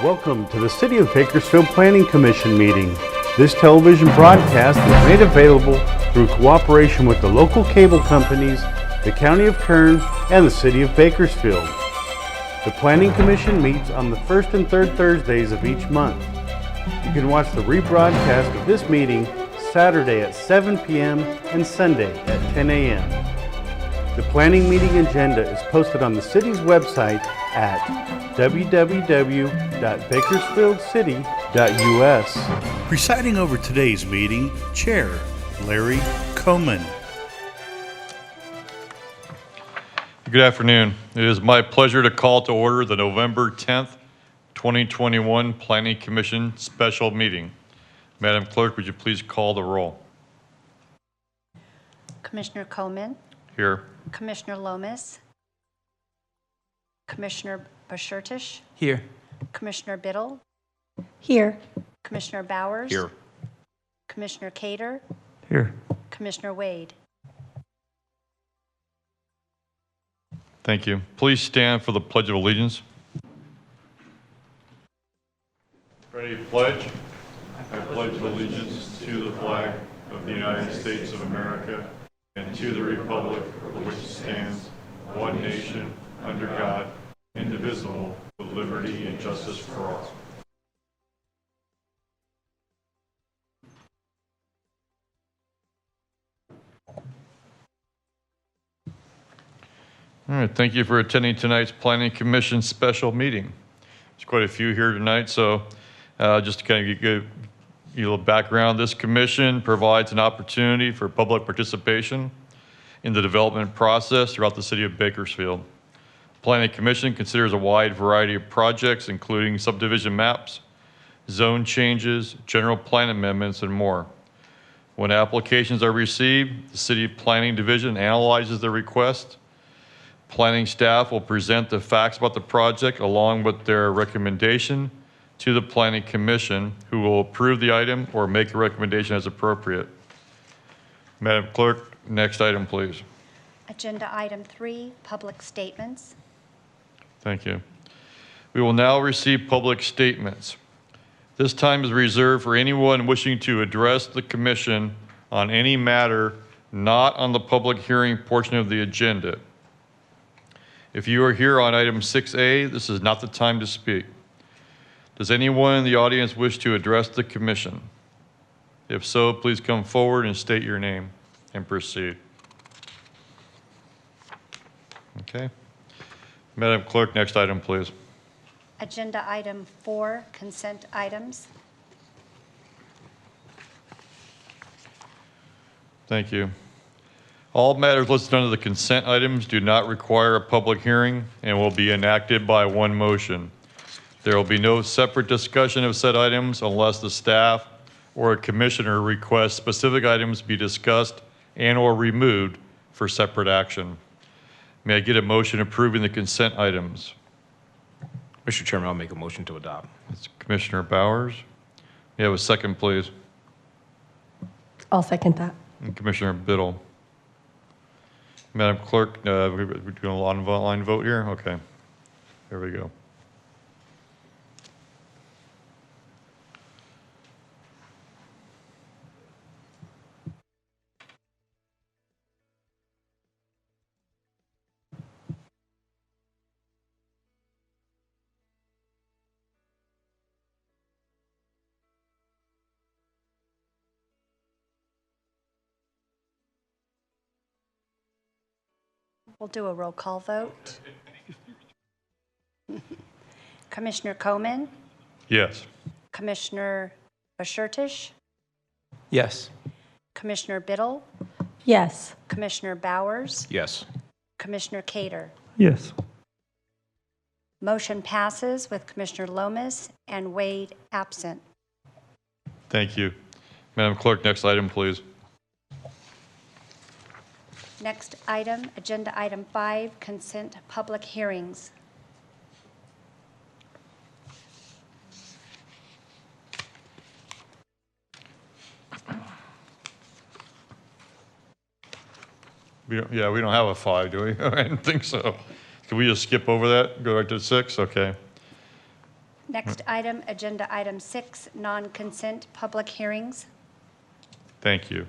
Welcome to the City of Bakersfield Planning Commission meeting. This television broadcast is made available through cooperation with the local cable companies, the County of Kern, and the City of Bakersfield. The Planning Commission meets on the first and third Thursdays of each month. You can watch the rebroadcast of this meeting Saturday at 7 p.m. and Sunday at 10 a.m. The planning meeting agenda is posted on the city's website at www.bakersfieldcity.us. Presiding over today's meeting, Chair Larry Coman. Good afternoon. It is my pleasure to call to order the November 10th, 2021 Planning Commission special meeting. Madam Clerk, would you please call the roll? Commissioner Coman. Here. Commissioner Lomas. Commissioner Bashertish. Here. Commissioner Biddle. Here. Commissioner Bowers. Here. Commissioner Cater. Here. Commissioner Wade. Thank you. Please stand for the Pledge of Allegiance. Ready to pledge? I pledge allegiance to the flag of the United States of America and to the republic for which it stands, one nation, under God, indivisible, with liberty and justice for all. All right, thank you for attending tonight's Planning Commission special meeting. There's quite a few here tonight, so just to kind of give you a little background, this commission provides an opportunity for public participation in the development process throughout the city of Bakersfield. Planning Commission considers a wide variety of projects, including subdivision maps, zone changes, general plan amendments, and more. When applications are received, the City Planning Division analyzes the request. Planning staff will present the facts about the project along with their recommendation to the Planning Commission, who will approve the item or make a recommendation as appropriate. Madam Clerk, next item, please. Agenda item 3, public statements. Thank you. We will now receive public statements. This time is reserved for anyone wishing to address the commission on any matter not on the public hearing portion of the agenda. If you are here on item 6A, this is not the time to speak. Does anyone in the audience wish to address the commission? If so, please come forward and state your name and proceed. Okay. Madam Clerk, next item, please. Agenda item 4, consent items. Thank you. All matters listed under the consent items do not require a public hearing and will be enacted by one motion. There will be no separate discussion of said items unless the staff or a commissioner requests specific items be discussed and or removed for separate action. May I get a motion approving the consent items? Mr. Chairman, I'll make a motion to adopt. It's Commissioner Bowers. May I have a second, please? I'll second that. And Commissioner Biddle. Madam Clerk, we're doing a line vote here? Okay. There we go. We'll do a roll call vote. Commissioner Coman. Yes. Commissioner Bashertish. Yes. Commissioner Biddle. Yes. Commissioner Bowers. Yes. Commissioner Cater. Yes. Motion passes with Commissioner Lomas and Wade absent. Thank you. Madam Clerk, next item, please. Next item, agenda item 5, consent public hearings. We don't have a 5, do we? I didn't think so. Can we just skip over that, go right to 6? Okay. Next item, agenda item 6, non-consent public hearings. Thank you.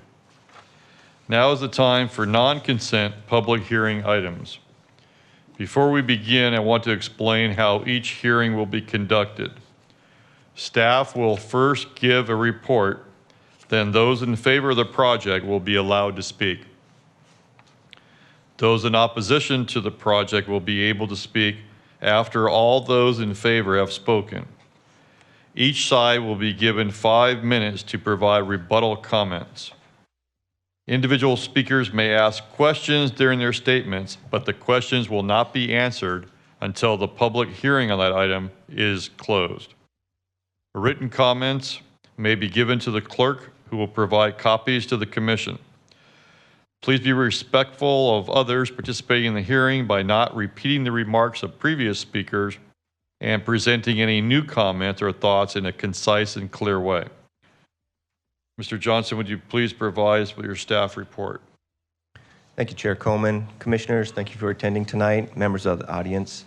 Now is the time for non-consent public hearing items. Before we begin, I want to explain how each hearing will be conducted. Staff will first give a report, then those in favor of the project will be allowed to speak. Those in opposition to the project will be able to speak after all those in favor have spoken. Each side will be given 5 minutes to provide rebuttal comments. Individual speakers may ask questions during their statements, but the questions will not be answered until the public hearing on that item is closed. Written comments may be given to the clerk, who will provide copies to the commission. Please be respectful of others participating in the hearing by not repeating the remarks of previous speakers and presenting any new comments or thoughts in a concise and clear way. Mr. Johnson, would you please provide us with your staff report? Thank you, Chair Coleman. Commissioners, thank you for attending tonight. Members of the audience,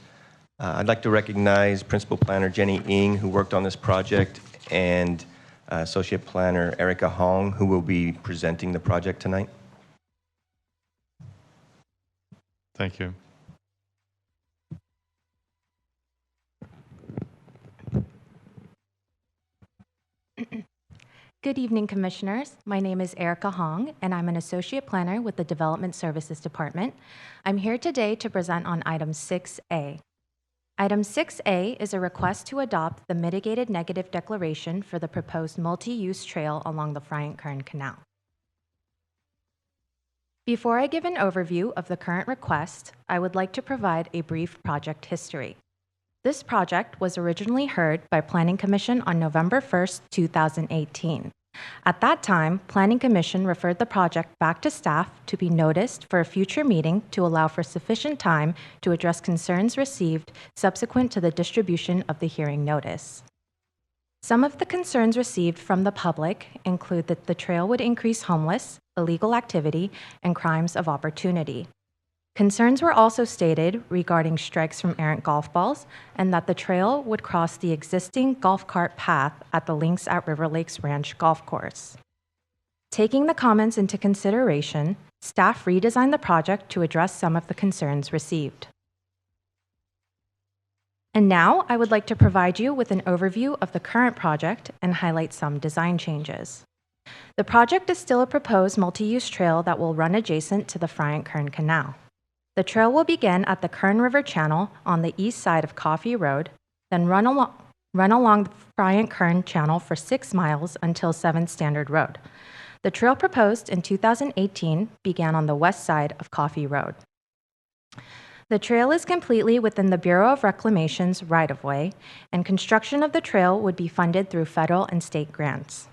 I'd like to recognize Principal Planner Jenny Ng, who worked on this project, and Associate Planner Erica Hong, who will be presenting the project tonight. Thank you. Good evening, Commissioners. My name is Erica Hong, and I'm an Associate Planner with the Development Services Department. I'm here today to present on Item 6A. Item 6A is a request to adopt the mitigated negative declaration for the proposed multi-use trail along the Kern Canal. Before I give an overview of the current request, I would like to provide a brief project history. This project was originally heard by Planning Commission on November 1st, 2018. At that time, Planning Commission referred the project back to staff to be noticed for a future meeting to allow for sufficient time to address concerns received subsequent to the distribution of the hearing notice. Some of the concerns received from the public include that the trail would increase homeless, illegal activity, and crimes of opportunity. Concerns were also stated regarding strikes from errant golf balls and that the trail would cross the existing golf cart path at the Links at River Lakes Ranch golf course. Taking the comments into consideration, staff redesigned the project to address some of the concerns received. And now I would like to provide you with an overview of the current project and highlight some design changes. The project is still a proposed multi-use trail that will run adjacent to the Kern Canal. The trail will begin at the Kern River Channel on the east side of Coffee Road, then run along the Kern Channel for 6 miles until 7th Standard Road. The trail proposed in 2018 began on the west side of Coffee Road. The trail is completely within the Bureau of Reclamation's right-of-way, and construction of the trail would be funded through federal and state grants.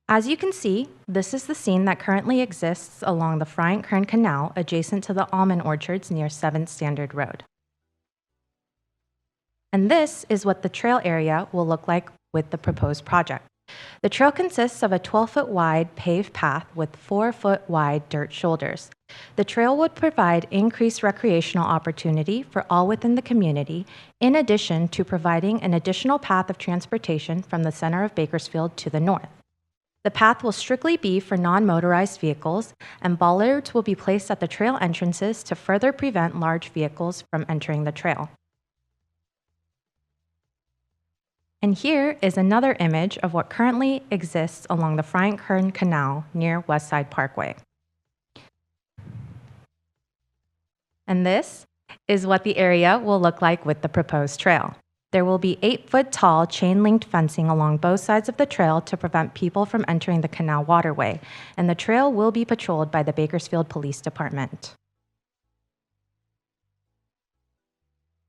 As you can see, this is the scene that currently exists along the Kern Canal adjacent to the almond orchards near 7th Standard Road. And this is what the trail area will look like with the proposed project. The trail consists of a 12-foot wide paved path with 4-foot wide dirt shoulders. The trail would provide increased recreational opportunity for all within the community, in addition to providing an additional path of transportation from the center of Bakersfield to the north. The path will strictly be for non-motorized vehicles, and bollards will be placed at the trail entrances to further prevent large vehicles from entering the trail. And here is another image of what currently exists along the Kern Canal near Westside Parkway. And this is what the area will look like with the proposed trail. There will be 8-foot-tall chain-linked fencing along both sides of the trail to prevent people from entering the canal waterway, and the trail will be patrolled by the Bakersfield Police Department.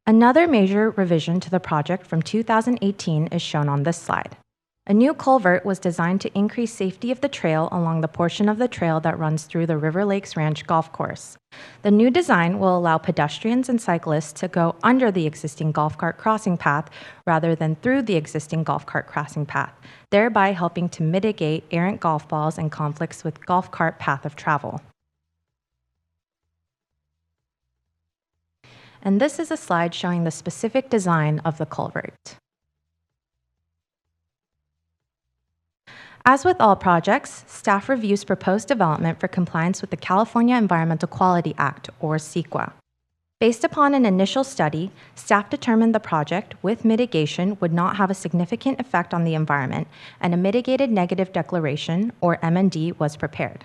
Another major revision to the project from 2018 is shown on this slide. A new culvert was designed to increase safety of the trail along the portion of the trail that runs through the River Lakes Ranch golf course. The new design will allow pedestrians and cyclists to go under the existing golf cart crossing path rather than through the existing golf cart crossing path, thereby helping to mitigate errant golf balls and conflicts with golf cart path of travel. And this is a slide showing the specific design of the culvert. As with all projects, staff reviews proposed development for compliance with the California Environmental Quality Act, or CEQA. Based upon an initial study, staff determined the project, with mitigation, would not have a significant effect on the environment, and a mitigated negative declaration, or MND, was prepared.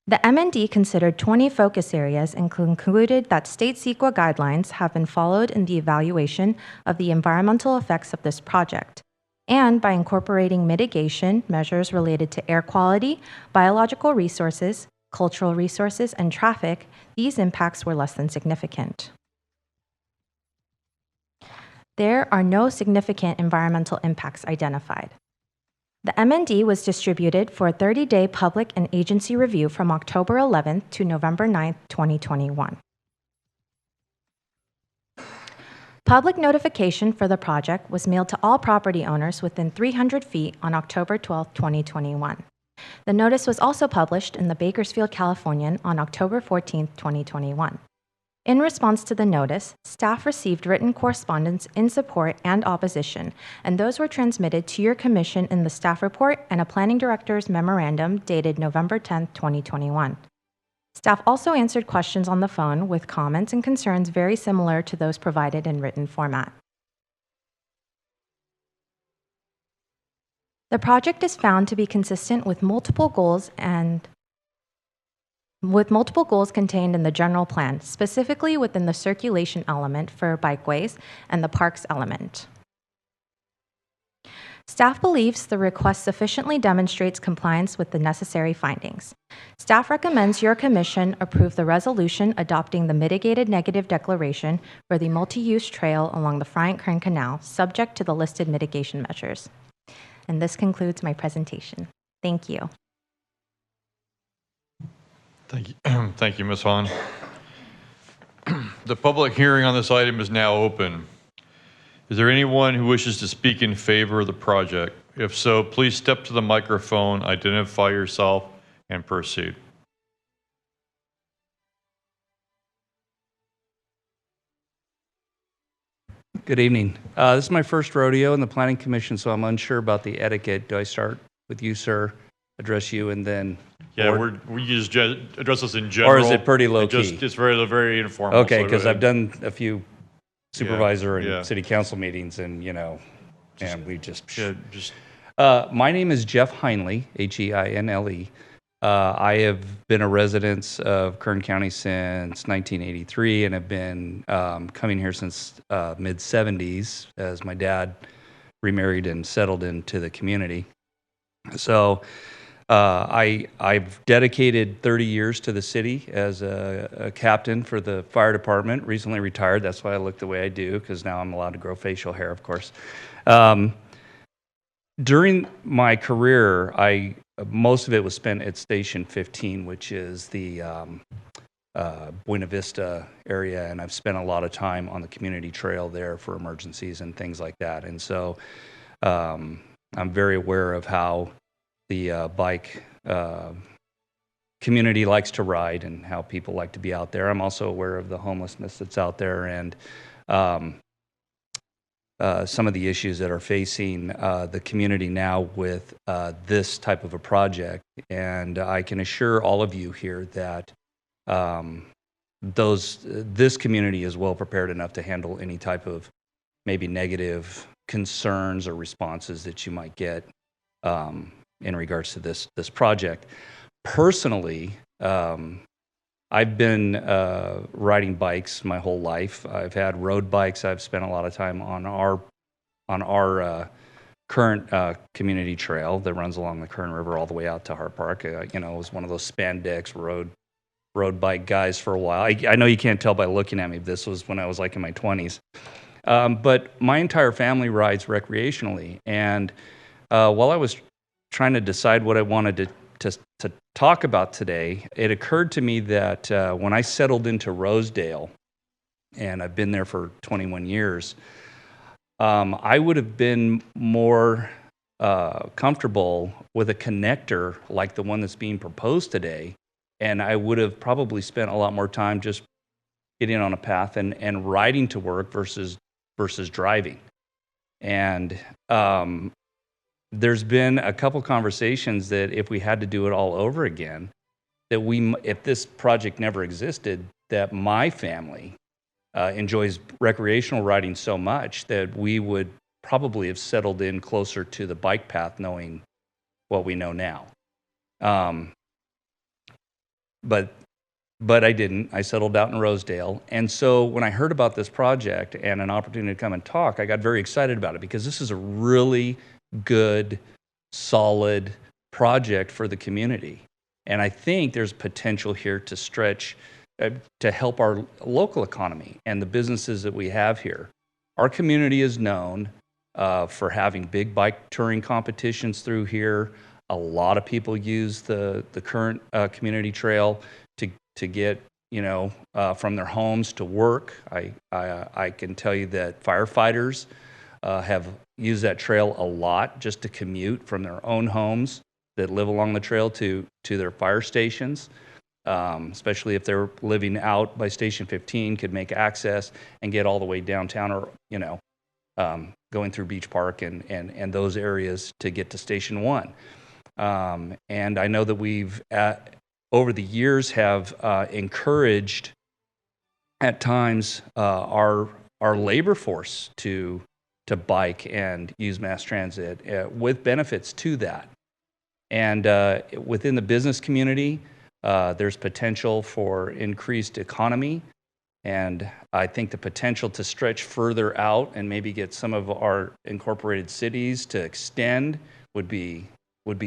The MND considered 20 focus areas and concluded that state CEQA guidelines have been followed in the evaluation of the environmental effects of this project. And by incorporating mitigation measures related to air quality, biological resources, cultural resources, and traffic, these impacts were less than significant. There are no significant environmental impacts identified. The MND was distributed for a 30-day public and agency review from October 11th to November 9th, 2021. Public notification for the project was mailed to all property owners within 300 feet on October 12, 2021. The notice was also published in the Bakersfield Californian on October 14, 2021. In response to the notice, staff received written correspondence in support and opposition, and those were transmitted to your commission in the staff report and a planning director's memorandum dated November 10, 2021. Staff also answered questions on the phone with comments and concerns very similar to those provided in written format. The project is found to be consistent with multiple goals contained in the general plan, specifically within the circulation element for bikeways and the parks element. Staff believes the request sufficiently demonstrates compliance with the necessary findings. Staff recommends your commission approve the resolution adopting the mitigated negative declaration for the multi-use trail along the Kern Canal, subject to the listed mitigation measures. And this concludes my presentation. Thank you. Thank you, thank you, Ms. Hahn. The public hearing on this item is now open. Is there anyone who wishes to speak in favor of the project? If so, please step to the microphone, identify yourself, and proceed. Good evening. This is my first rodeo in the Planning Commission, so I'm unsure about the etiquette. Do I start with you, sir, address you, and then Yeah, board? we just address this in general. Or is it pretty low key? It's very, very informal. Okay, so because I've done a few supervisor yeah. and city council meetings, and and we just. Yeah, just My name is Jeff Heinle, Heinle. I have been a resident of Kern County since 1983 and have been coming here since mid-70s as my dad remarried and settled into the community. So I've dedicated 30 years to the city as a captain for the fire department, recently retired. That's why I look the way I do, because now I'm allowed to grow facial hair, of course. During my career, most of it was spent at Station 15, which is the Buena Vista area, and I've spent a lot of time on the community trail there for emergencies and things like that. And so I'm very aware of how the bike community likes to ride and how people like to be out there. I'm also aware of the homelessness that's out there and some of the issues that are facing the community now with this type of a project. And I can assure all of you here that this community is well prepared enough to handle any type of maybe negative concerns or responses that you might get in regards to this project. Personally, I've been riding bikes my whole life. I've had road bikes. I've spent a lot of time on our current community trail that runs along the Kern River all the way out to Hart Park. I was one of those spandex road bike guys for a while. I know you can't tell by looking at me. This was when I was like in my 20s. But my entire family rides recreationally. And while I was trying to decide what I wanted to talk about today, it occurred to me that when I settled into Rosedale, and I've been there for 21 years, I would have been more comfortable with a connector like the one that's being proposed today, and I would have probably spent a lot more time just getting on a path and riding to work versus driving. And there's been a couple conversations that if we had to do it all over again, that if this project never existed, that my family enjoys recreational riding so much that we would probably have settled in closer to the bike path, knowing what we know now. But I didn't. I settled out in Rosedale. And so when I heard about this project and an opportunity to come and talk, I got very excited about it because this is a really good, solid project for the community. And I think there's potential here to stretch, to help our local economy and the businesses that we have here. Our community is known for having big bike touring competitions through here. A lot of people use the current community trail to get from their homes to work. I can tell you that firefighters have used that trail a lot just to commute from their own homes that live along the trail to their fire stations, especially if they're living out by Station 15, could make access and get all the way downtown, or going through Beach Park and those areas to get to Station 1. And I know that we've over the years have encouraged at times our labor force to bike and use mass transit with benefits to that. And within the business community, there's potential for increased economy. And I think the potential to stretch further out and maybe get some of our incorporated cities to extend would be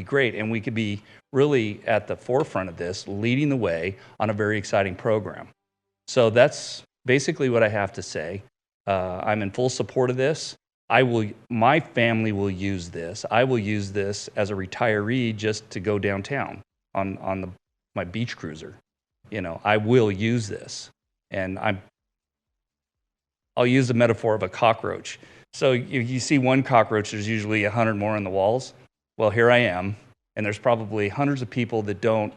great. And we could be really at the forefront of this, leading the way on a very exciting program. So that's basically what I have to say. I'm in full support of this. My family will use this. I will use this as a retiree just to go downtown on my beach cruiser. I will use this. And I'll use the metaphor of a cockroach. So you see one cockroach, there's usually 100 more on the walls. Well, here I am, and there's probably hundreds of people that don't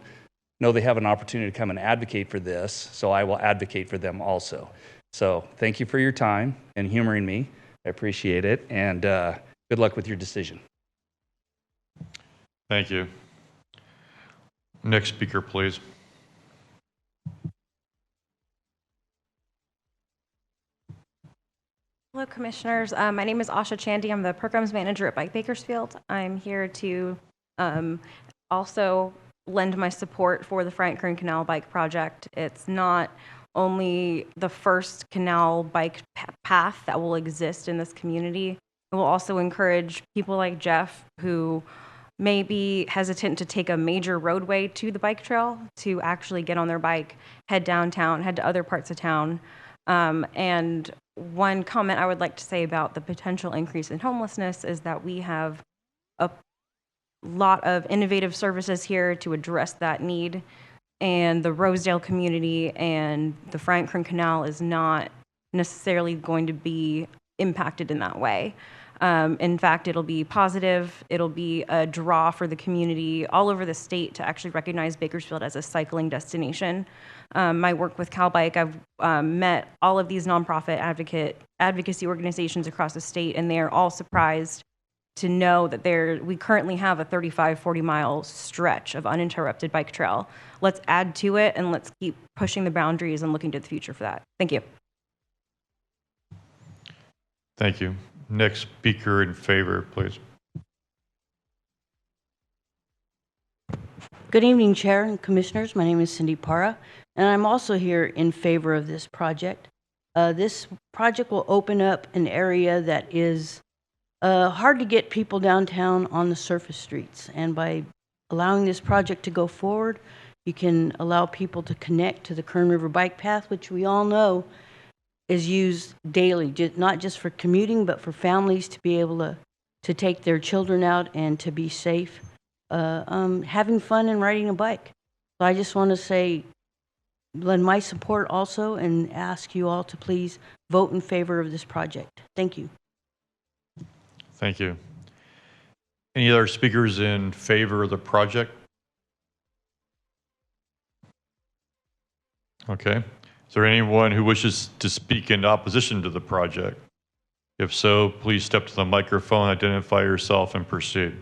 know they have an opportunity to come and advocate for this, so I will advocate for them also. So thank you for your time and humoring me. I appreciate it, and good luck with your decision. Thank you. Next speaker, please. Hello, Commissioners. My name is Asha Chandy. I'm the Programs Manager at Bike Bakersfield. I'm here to also lend my support for the Kern Canal Bike Project. It's not only the first canal bike path that will exist in this community. It will also encourage people like Jeff, who may be hesitant to take a major roadway to the bike trail, to actually get on their bike, head downtown, head to other parts of town. And one comment I would like to say about the potential increase in homelessness is that we have a lot of innovative services here to address that need. And the Rosedale community and the Kern Canal is not necessarily going to be impacted in that way. In fact, it'll be positive. It'll be a draw for the community all over the state to actually recognize Bakersfield as a cycling destination. My work with CalBike, I've met all of these nonprofit advocacy organizations across the state, and they are all surprised to know that we currently have a 35, 40-mile stretch of uninterrupted bike trail. Let's add to it, and let's keep pushing the boundaries and looking to the future for that. Thank you. Thank you. Next speaker in favor, please. Good evening, Chair and Commissioners. My name is Cindy Parra, and I'm also here in favor of this project. This project will open up an area that is hard to get people downtown on the surface streets, and by allowing this project to go forward, you can allow people to connect to the Kern River Bike Path, which we all know is used daily, not just for commuting, but for families to be able to take their children out and to be safe, having fun and riding a bike. So I just want to say, lend my support also and ask you all to please vote in favor of this project. Thank you. Thank you. Any other speakers in favor of the project? Okay. Is there anyone who wishes to speak in opposition to the project? If so, please step to the microphone, identify yourself, and proceed.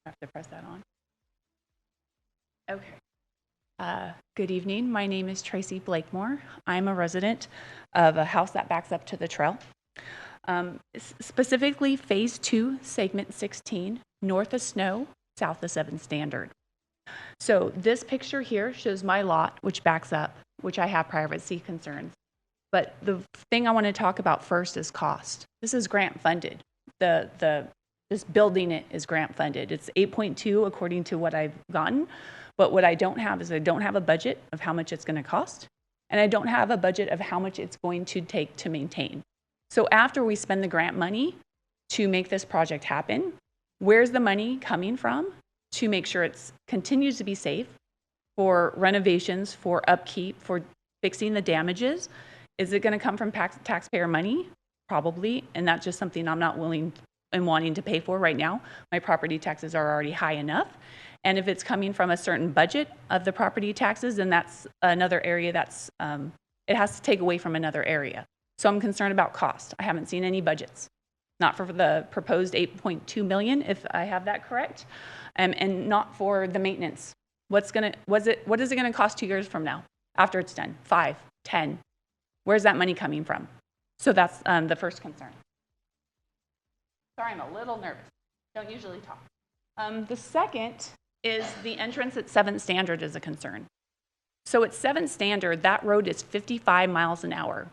I have to press that on. Okay. Good evening. My name is Tracy Blakemore. I'm a resident of a house that backs up to the trail. Specifically, Phase 2, Segment 16, north of Snow, south of 7 Standard. So this picture here shows my lot, which backs up, which I have privacy concerns. But the thing I want to talk about first is cost. This is grant funded. This building it is grant funded. It's 8.2 according to what I've gotten. But what I don't have is I don't have a budget of how much it's going to cost. And I don't have a budget of how much it's going to take to maintain. So after we spend the grant money to make this project happen, where's the money coming from to make sure it continues to be safe for renovations, for upkeep, for fixing the damages? Is it going to come from taxpayer money? Probably. And that's just something I'm not willing and wanting to pay for right now. My property taxes are already high enough. And if it's coming from a certain budget of the property taxes, then that's another area that's, it has to take away from another area. So I'm concerned about cost. I haven't seen any budgets, not for the proposed 8.2 million, if I have that correct, and not for the maintenance. What is it gonna cost 2 years from now, after it's done? 5, 10? Where's that money coming from? So that's the first concern. Sorry, I'm a little nervous. Don't usually talk. The second is the entrance at 7th Standard is a concern. So at 7th Standard, that road is 55 miles an hour.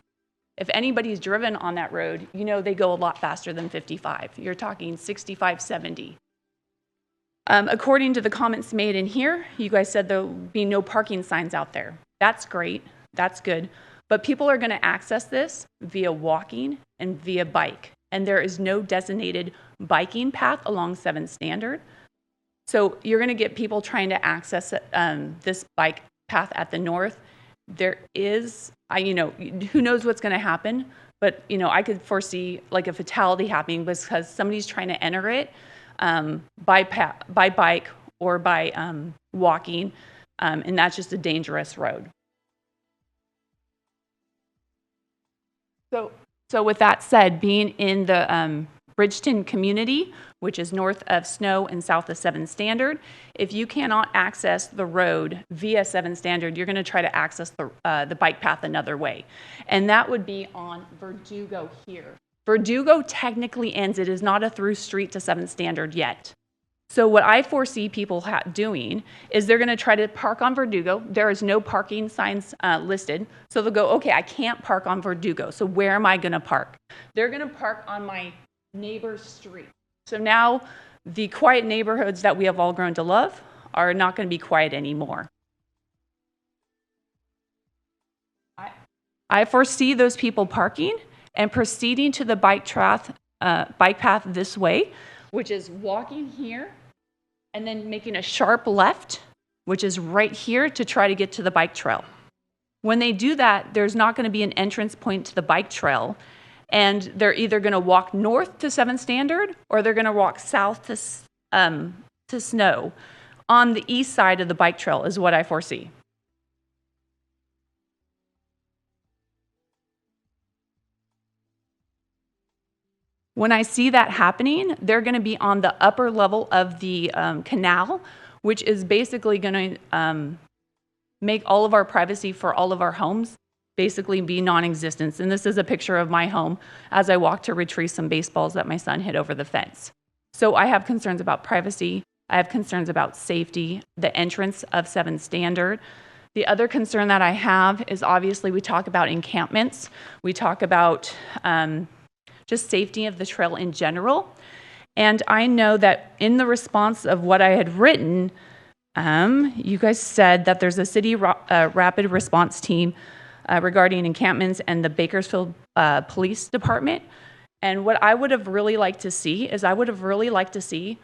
If anybody's driven on that road, you know they go a lot faster than 55. You're talking 65, 70. According to the comments made in here, you guys said there'll be no parking signs out there. That's great, that's good. But people are gonna access this via walking and via bike. And there is no designated biking path along 7th Standard. So you're going to get people trying to access this bike path at the north. There is, who knows what's going to happen, but I could foresee like a fatality happening because somebody's trying to enter it by bike or by walking, and that's just a dangerous road. So with that said, being in the Bridgeton community, which is north of Snow and south of 7th Standard, if you cannot access the road via 7th Standard, you're going to try to access the bike path another way. And that would be on Verdugo here. Verdugo technically ends. It is not a through street to 7th Standard yet. So what I foresee people doing is they're going to try to park on Verdugo. There is no parking signs listed. So they'll go, okay, I can't park on Verdugo. So where am I going to park? They're going to park on my neighbor's street. So now the quiet neighborhoods that we have all grown to love are not going to be quiet anymore. I foresee those people parking and proceeding to the bike path this way, which is walking here and then making a sharp left, which is right here to try to get to the bike trail. When they do that, there's not going to be an entrance point to the bike trail, and they're either going to walk north to 7th Standard or they're going to walk south to Snow. On the east side of the bike trail is what I foresee. When I see that happening, they're going to be on the upper level of the canal, which is basically going to make all of our privacy for all of our homes basically be non-existent. And this is a picture of my home as I walk to retrieve some baseballs that my son hit over the fence. So I have concerns about privacy. I have concerns about safety, the entrance of 7th Standard. The other concern that I have is obviously we talk about encampments. We talk about just safety of the trail in general. And I know that in the response of what I had written, you guys said that there's a city rapid response team regarding encampments and the Bakersfield Police Department. And what I would have really liked to see is I would have really liked to see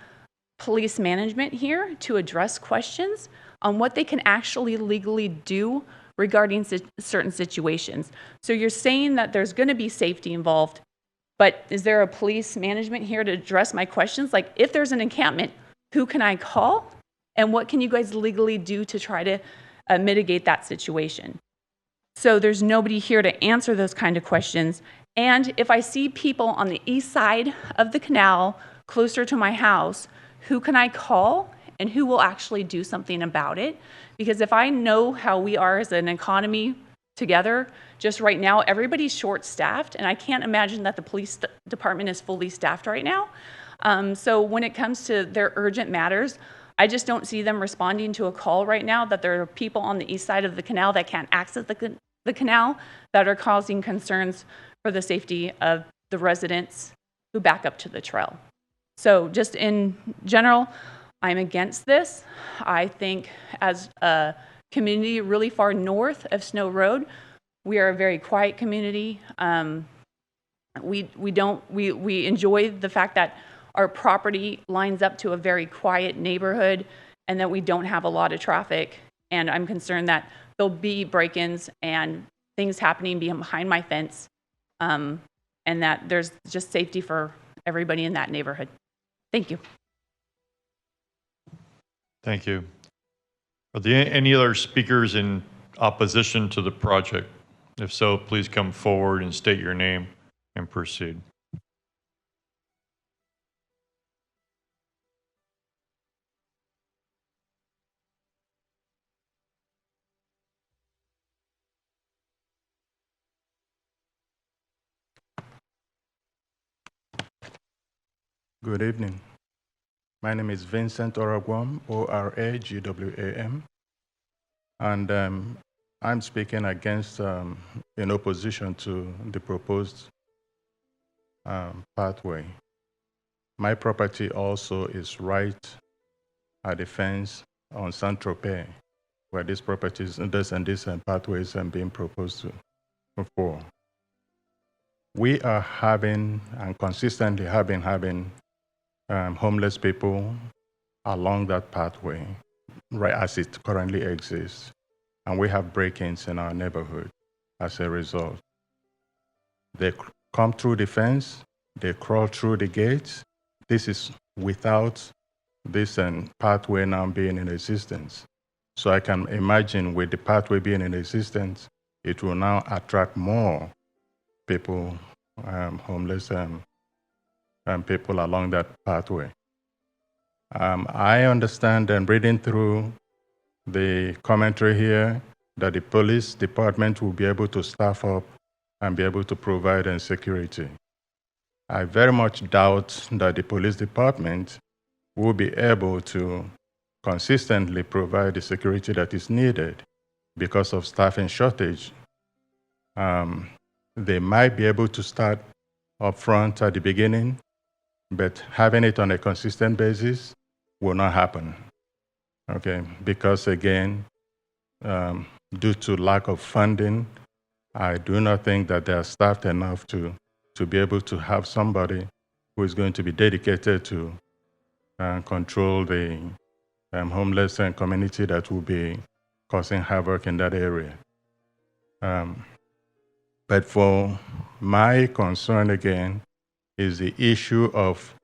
police management here to address questions on what they can actually legally do regarding certain situations. So you're saying that there's going to be safety involved, but is there a police management here to address my questions? Like, if there's an encampment, who can I call? And what can you guys legally do to try to mitigate that situation? So there's nobody here to answer those kind of questions. And if I see people on the east side of the canal, closer to my house, who can I call and who will actually do something about it? Because if I know how we are as an economy together, just right now, everybody's short-staffed, and I can't imagine that the police department is fully staffed right now. So when it comes to their urgent matters, I just don't see them responding to a call right now that there are people on the east side of the canal that can't access the canal that are causing concerns for the safety of the residents who back up to the trail. So just in general, I'm against this. I think as a community really far north of Snow Road, we are a very quiet community. We enjoy the fact that our property lines up to a very quiet neighborhood and that we don't have a lot of traffic. And I'm concerned that there'll be break-ins and things happening behind my fence, and that there's just safety for everybody in that neighborhood. Thank you. Thank you. Are there any other speakers in opposition to the project? If so, please come forward and state your name and proceed. Good evening. My name is Vincent Oragwam, O-R-A-G-W-A-M, and I'm speaking against, in opposition to the proposed pathway. My property also is right at the fence on Saint-Tropez, where these properties, this pathways are being proposed for. We are having, and consistently having homeless people along that pathway, right as it currently exists. And we have break-ins in our neighborhood as a result. They come through the fence, they crawl through the gates. This is without this pathway now being in existence. So I can imagine with the pathway being in existence, it will now attract more people, homeless people along that pathway. I understand and reading through the commentary here that the police department will be able to staff up and be able to provide security. I very much doubt that the police department will be able to consistently provide the security that is needed because of staffing shortage. They might be able to start up front at the beginning, but having it on a consistent basis will not happen, okay? Because again, due to lack of funding, I do not think that they are staffed enough to be able to have somebody who is going to be dedicated to control the homeless community that will be causing havoc in that area. But for my concern again is the issue of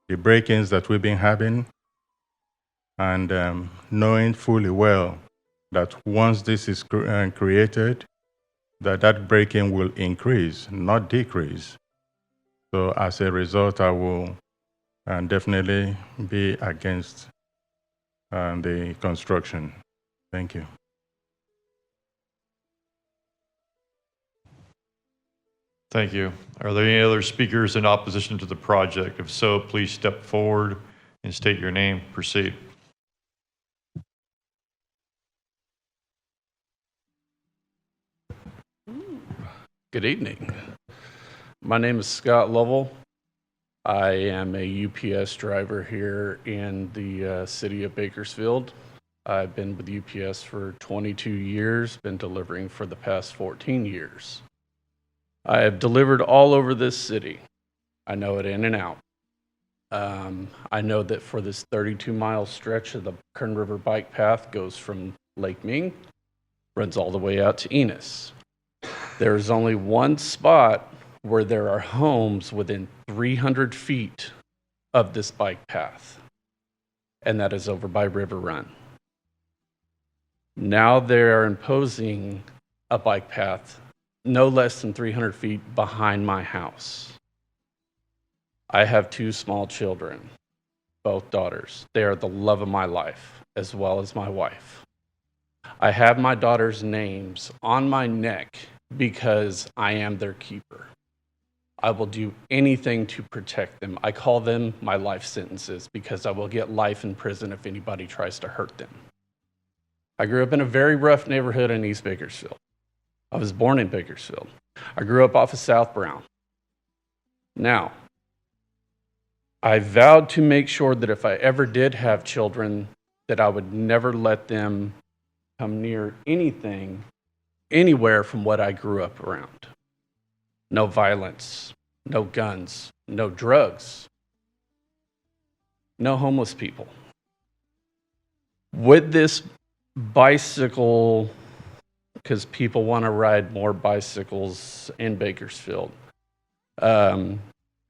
the break-ins that we've been having, and knowing fully well that once this is created, that break-in will increase, not decrease. So as a result, I will definitely be against the construction. Thank you. Thank you. Are there any other speakers in opposition to the project? If so, please step forward and state your name. Proceed. Good evening. My name is Scott Lovell. I am a UPS driver here in the city of Bakersfield. I've been with UPS for 22 years, been delivering for the past 14 years. I have delivered all over this city. I know it in and out. I know that for this 32-mile stretch of the Kern River bike path goes from Lake Ming, runs all the way out to Enos. There's only one spot where there are homes within 300 feet of this bike path, and that is over by River Run. Now they are imposing a bike path no less than 300 feet behind my house. I have 2 small children, both daughters. They are the love of my life, as well as my wife. I have my daughters' names on my neck because I am their keeper. I will do anything to protect them. I call them my life sentences because I will get life in prison if anybody tries to hurt them. I grew up in a very rough neighborhood in East Bakersfield. I was born in Bakersfield. I grew up off of South Brown. Now, I vowed to make sure that if I ever did have children, that I would never let them come near anything, anywhere from what I grew up around. No violence, no guns, no drugs, no homeless people. With this bicycle, because people want to ride more bicycles in Bakersfield,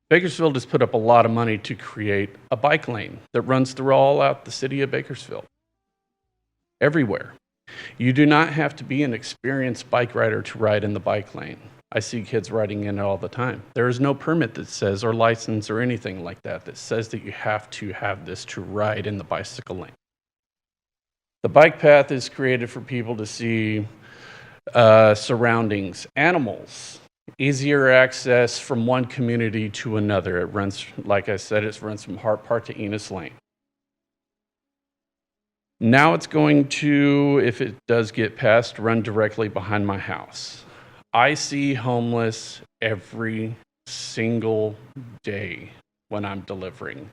Bakersfield has put up a lot of money to create a bike lane that runs through all out the city of Bakersfield, everywhere. You do not have to be an experienced bike rider to ride in the bike lane. I see kids riding in it all the time. There is no permit that says, or license or anything like that, that says that you have to have this to ride in the bicycle lane. The bike path is created for people to see surroundings, animals, easier access from one community to another. It runs, like I said, it runs from Hart Park to Enos Lane. Now it's going to, if it does get passed, run directly behind my house. I see homeless every single day when I'm delivering.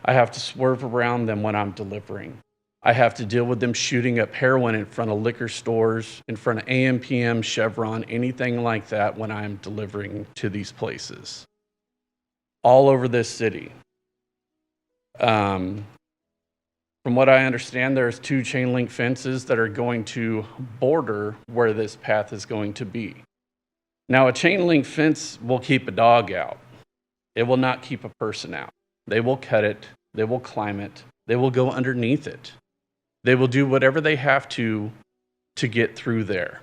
I have to swerve around them when I'm delivering. I have to deal with them shooting up heroin in front of liquor stores, in front of AM/PM, Chevron, anything like that when I'm delivering to these places. All over this city. From what I understand, there's 2 chain link fences that are going to border where this path is going to be. Now, a chain link fence will keep a dog out. It will not keep a person out. They will cut it. They will climb it. They will go underneath it. They will do whatever they have to get through there.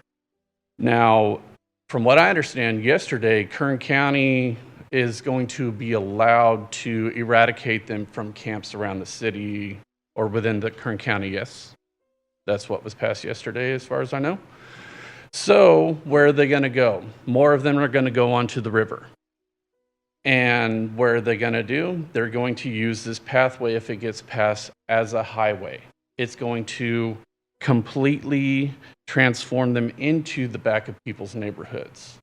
Now, from what I understand, yesterday, Kern County is going to be allowed to eradicate them from camps around the city or within the Kern County, yes. That's what was passed yesterday, as far as I know. So, where are they going to go? More of them are going to go onto the river. And where are they going to do? They're going to use this pathway, if it gets passed, as a highway. It's going to completely transform them into the back of people's neighborhoods.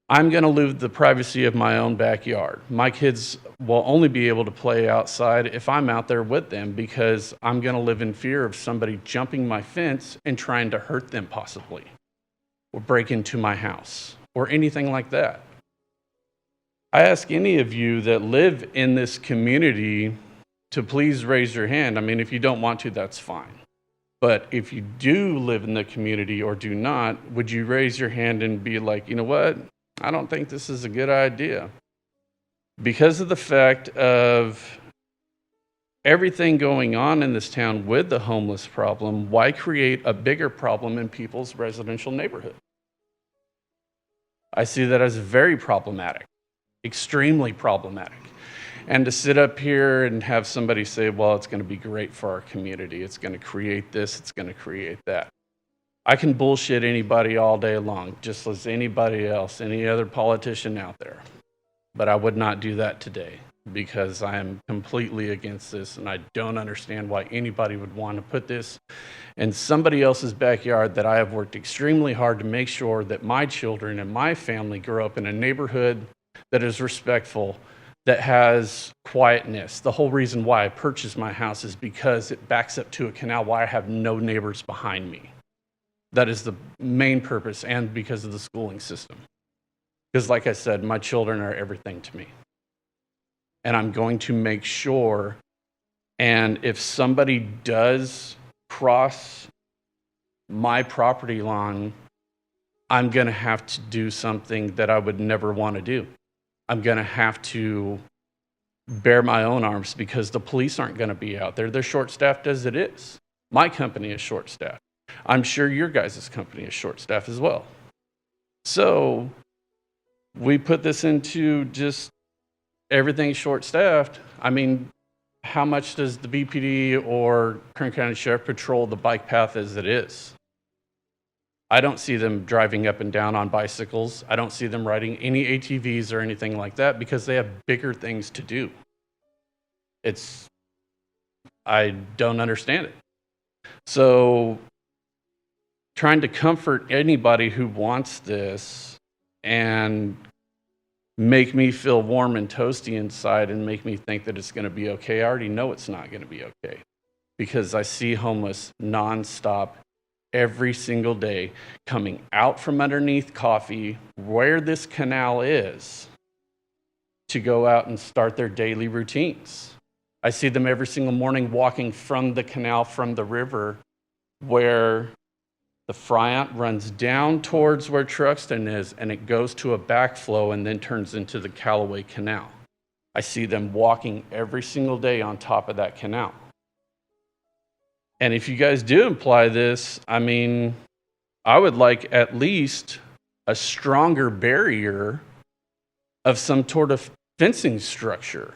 I'm going to lose the privacy of my own backyard. My kids will only be able to play outside if I'm out there with them, because I'm going to live in fear of somebody jumping my fence and trying to hurt them possibly, or break into my house, or anything like that. I ask any of you that live in this community to please raise your hand. I mean, if you don't want to, that's fine. But if you do live in the community or do not, would you raise your hand and be like, you know what? I don't think this is a good idea. Because of the fact of everything going on in this town with the homeless problem, why create a bigger problem in people's residential neighborhood? I see that as very problematic, extremely problematic. And to sit up here and have somebody say, well, it's going to be great for our community, it's going to create this, it's going to create that. I can bullshit anybody all day long, just as anybody else, any other politician out there. But I would not do that today, because I am completely against this, and I don't understand why anybody would want to put this in somebody else's backyard that I have worked extremely hard to make sure that my children and my family grow up in a neighborhood that is respectful, that has quietness. The whole reason why I purchased my house is because it backs up to a canal where I have no neighbors behind me. That is the main purpose, and because of the schooling system. Because like I said, my children are everything to me. and I'm going to make sure, and if somebody does cross my property line, I'm going to have to do something that I would never want to do. I'm going to have to bear my own arms because the police aren't going to be out there. They're short-staffed as it is. My company is short-staffed. I'm sure your guys' company is short-staffed as well. So we put this into just everything short-staffed. I mean, how much does the BPD or Kern County Sheriff patrol the bike path as it is? I don't see them driving up and down on bicycles. I don't see them riding any ATVs or anything like that because they have bigger things to do. I don't understand it. So trying to comfort anybody who wants this and make me feel warm and toasty inside and make me think that it's going to be okay. I already know it's not going to be okay because I see homeless nonstop every single day coming out from underneath Coffee, where this canal is, to go out and start their daily routines. I see them every single morning walking from the canal, from the river, where the Friant runs down towards where Truxton is, and it goes to a backflow and then turns into the Callaway Canal. I see them walking every single day on top of that canal. And if you guys do imply this, I mean, I would like at least a stronger barrier of some sort of fencing structure.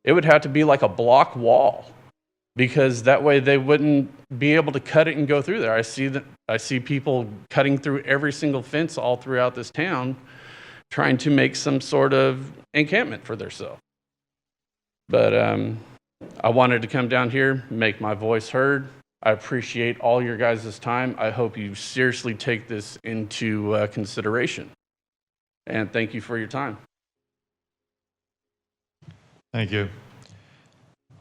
It would have to be like a block wall, because that way they wouldn't be able to cut it and go through there. I see people cutting through every single fence all throughout this town, trying to make some sort of encampment for themselves. But I wanted to come down here, make my voice heard. I appreciate all your guys' time. I hope you seriously take this into consideration. And thank you for your time. Thank you.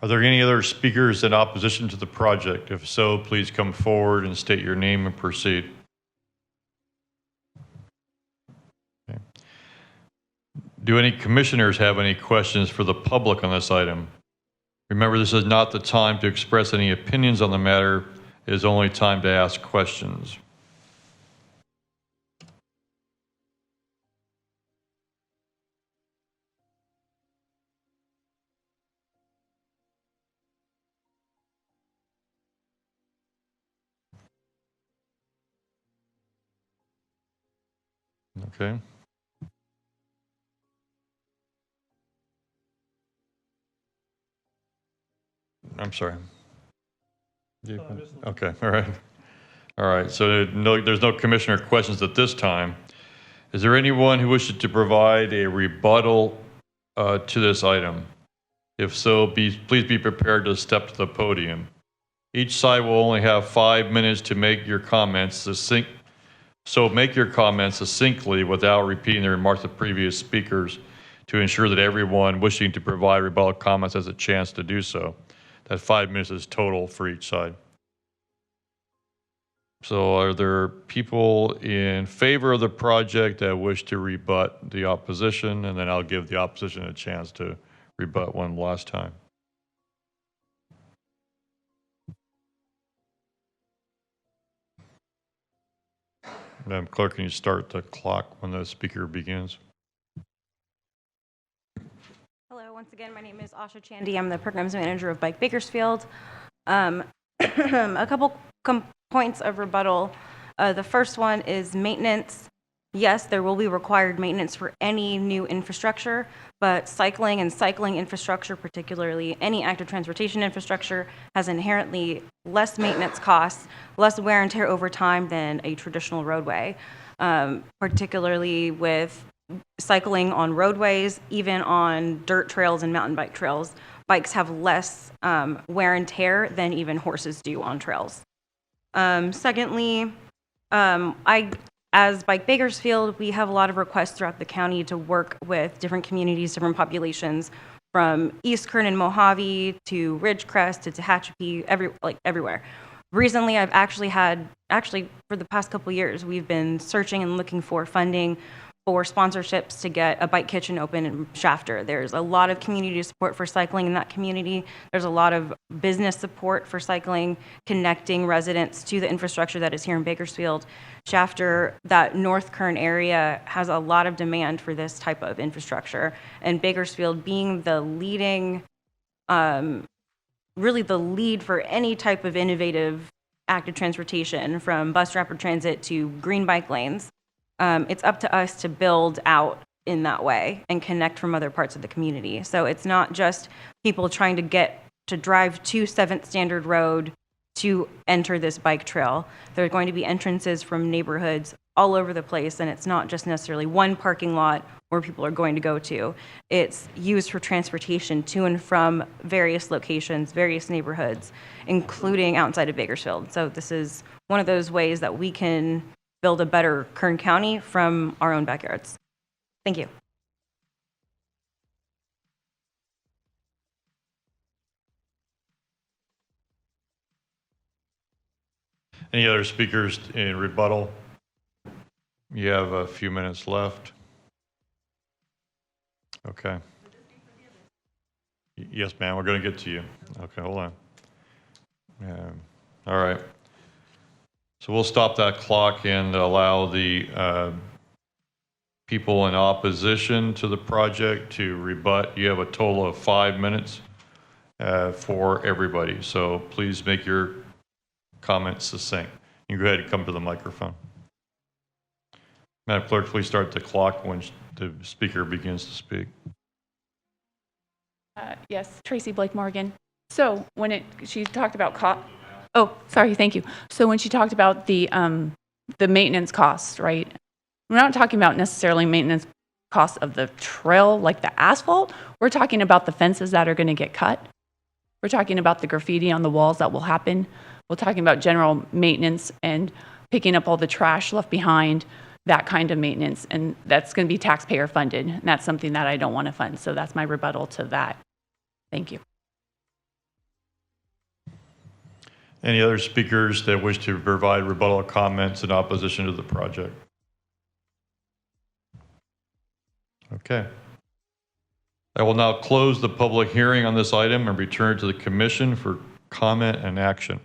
Are there any other speakers in opposition to the project? If so, please come forward and state your name and proceed. Okay. Do any commissioners have any questions for the public on this item? Remember, this is not the time to express any opinions on the matter. It is only time to ask questions. Okay. I'm sorry. Okay, all right. All right, so there's no commissioner questions at this time. Is there anyone who wishes to provide a rebuttal to this item? If so, please be prepared to step to the podium. Each side will only have 5 minutes to make your comments succinct. So make your comments succinctly without repeating the remarks of previous speakers to ensure that everyone wishing to provide rebuttal comments has a chance to do so. That 5 minutes is total for each side. So are there people in favor of the project that wish to rebut the opposition? And then I'll give the opposition a chance to rebut one last time. Madam Clerk, can you start the clock when the speaker begins? Hello, once again, my name is Asha Chandy. I'm the programs manager of Bike Bakersfield. A couple points of rebuttal. The first one is maintenance. Yes, there will be required maintenance for any new infrastructure, but cycling and cycling infrastructure, particularly any active transportation infrastructure, has inherently less maintenance costs, less wear and tear over time than a traditional roadway, particularly with cycling on roadways, even on dirt trails and mountain bike trails. Bikes have less wear and tear than even horses do on trails. Secondly, as Bike Bakersfield, we have a lot of requests throughout the county to work with different communities, different populations, from East Kern and Mojave to Ridgecrest to Tehachapi, everywhere. Recently, I've actually for the past couple years, we've been searching and looking for funding for sponsorships to get a bike kitchen open in Shafter. There's a lot of community support for cycling in that community. There's a lot of business support for cycling, connecting residents to the infrastructure that is here in Bakersfield. Shafter, that North Kern area, has a lot of demand for this type of infrastructure. And Bakersfield being the leading, really the lead for any type of innovative active transportation, from bus rapid transit to green bike lanes. It's up to us to build out in that way and connect from other parts of the community. So it's not just people trying to drive to 7th Standard Road to enter this bike trail. There are going to be entrances from neighborhoods all over the place, and it's not just necessarily one parking lot where people are going to go to. It's used for transportation to and from various locations, various neighborhoods, including outside of Bakersfield. So this is one of those ways that we can build a better Kern County from our own backyards. Thank you. Any other speakers in rebuttal? You have a few minutes left. Okay. Yes, ma'am, we're going to get to you. Okay, hold on. All right. So we'll stop that clock and allow the people in opposition to the project to rebut. You have a total of 5 minutes for everybody. So please make your comments succinct. You go ahead and come to the microphone. Madam Clerk, please start the clock when the speaker begins to speak. Yes, Tracy Blake Morgan. So when she talked about oh, sorry, thank you. So when she talked about the maintenance costs, right? We're not talking about necessarily maintenance costs of the trail, like the asphalt. We're talking about the fences that are going to get cut. We're talking about the graffiti on the walls that will happen. We're talking about general maintenance and picking up all the trash left behind, that kind of maintenance. And that's going to be taxpayer funded. And that's something that I don't want to fund. So that's my rebuttal to that. Thank you. Any other speakers that wish to provide rebuttal comments in opposition to the project? Okay. I will now close the public hearing on this item and return to the commission for comment and action.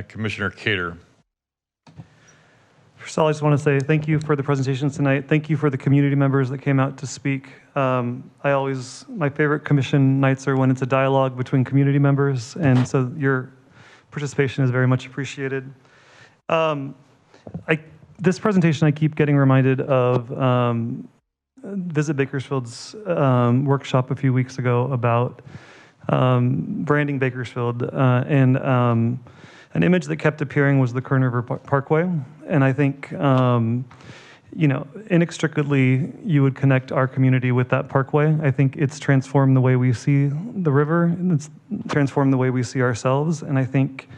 Commissioner Cater. First of all, I just want to say thank you for the presentation tonight. Thank you for the community members that came out to speak. My favorite commission nights are when it's a dialogue between community members, and so your participation is very much appreciated. This presentation, I keep getting reminded of Visit Bakersfield's workshop a few weeks ago about branding Bakersfield, and an image that kept appearing was the Kern River Parkway. And I think, inextricably, you would connect our community with that parkway. I think it's transformed the way we see the river, and it's transformed the way we see ourselves. And I think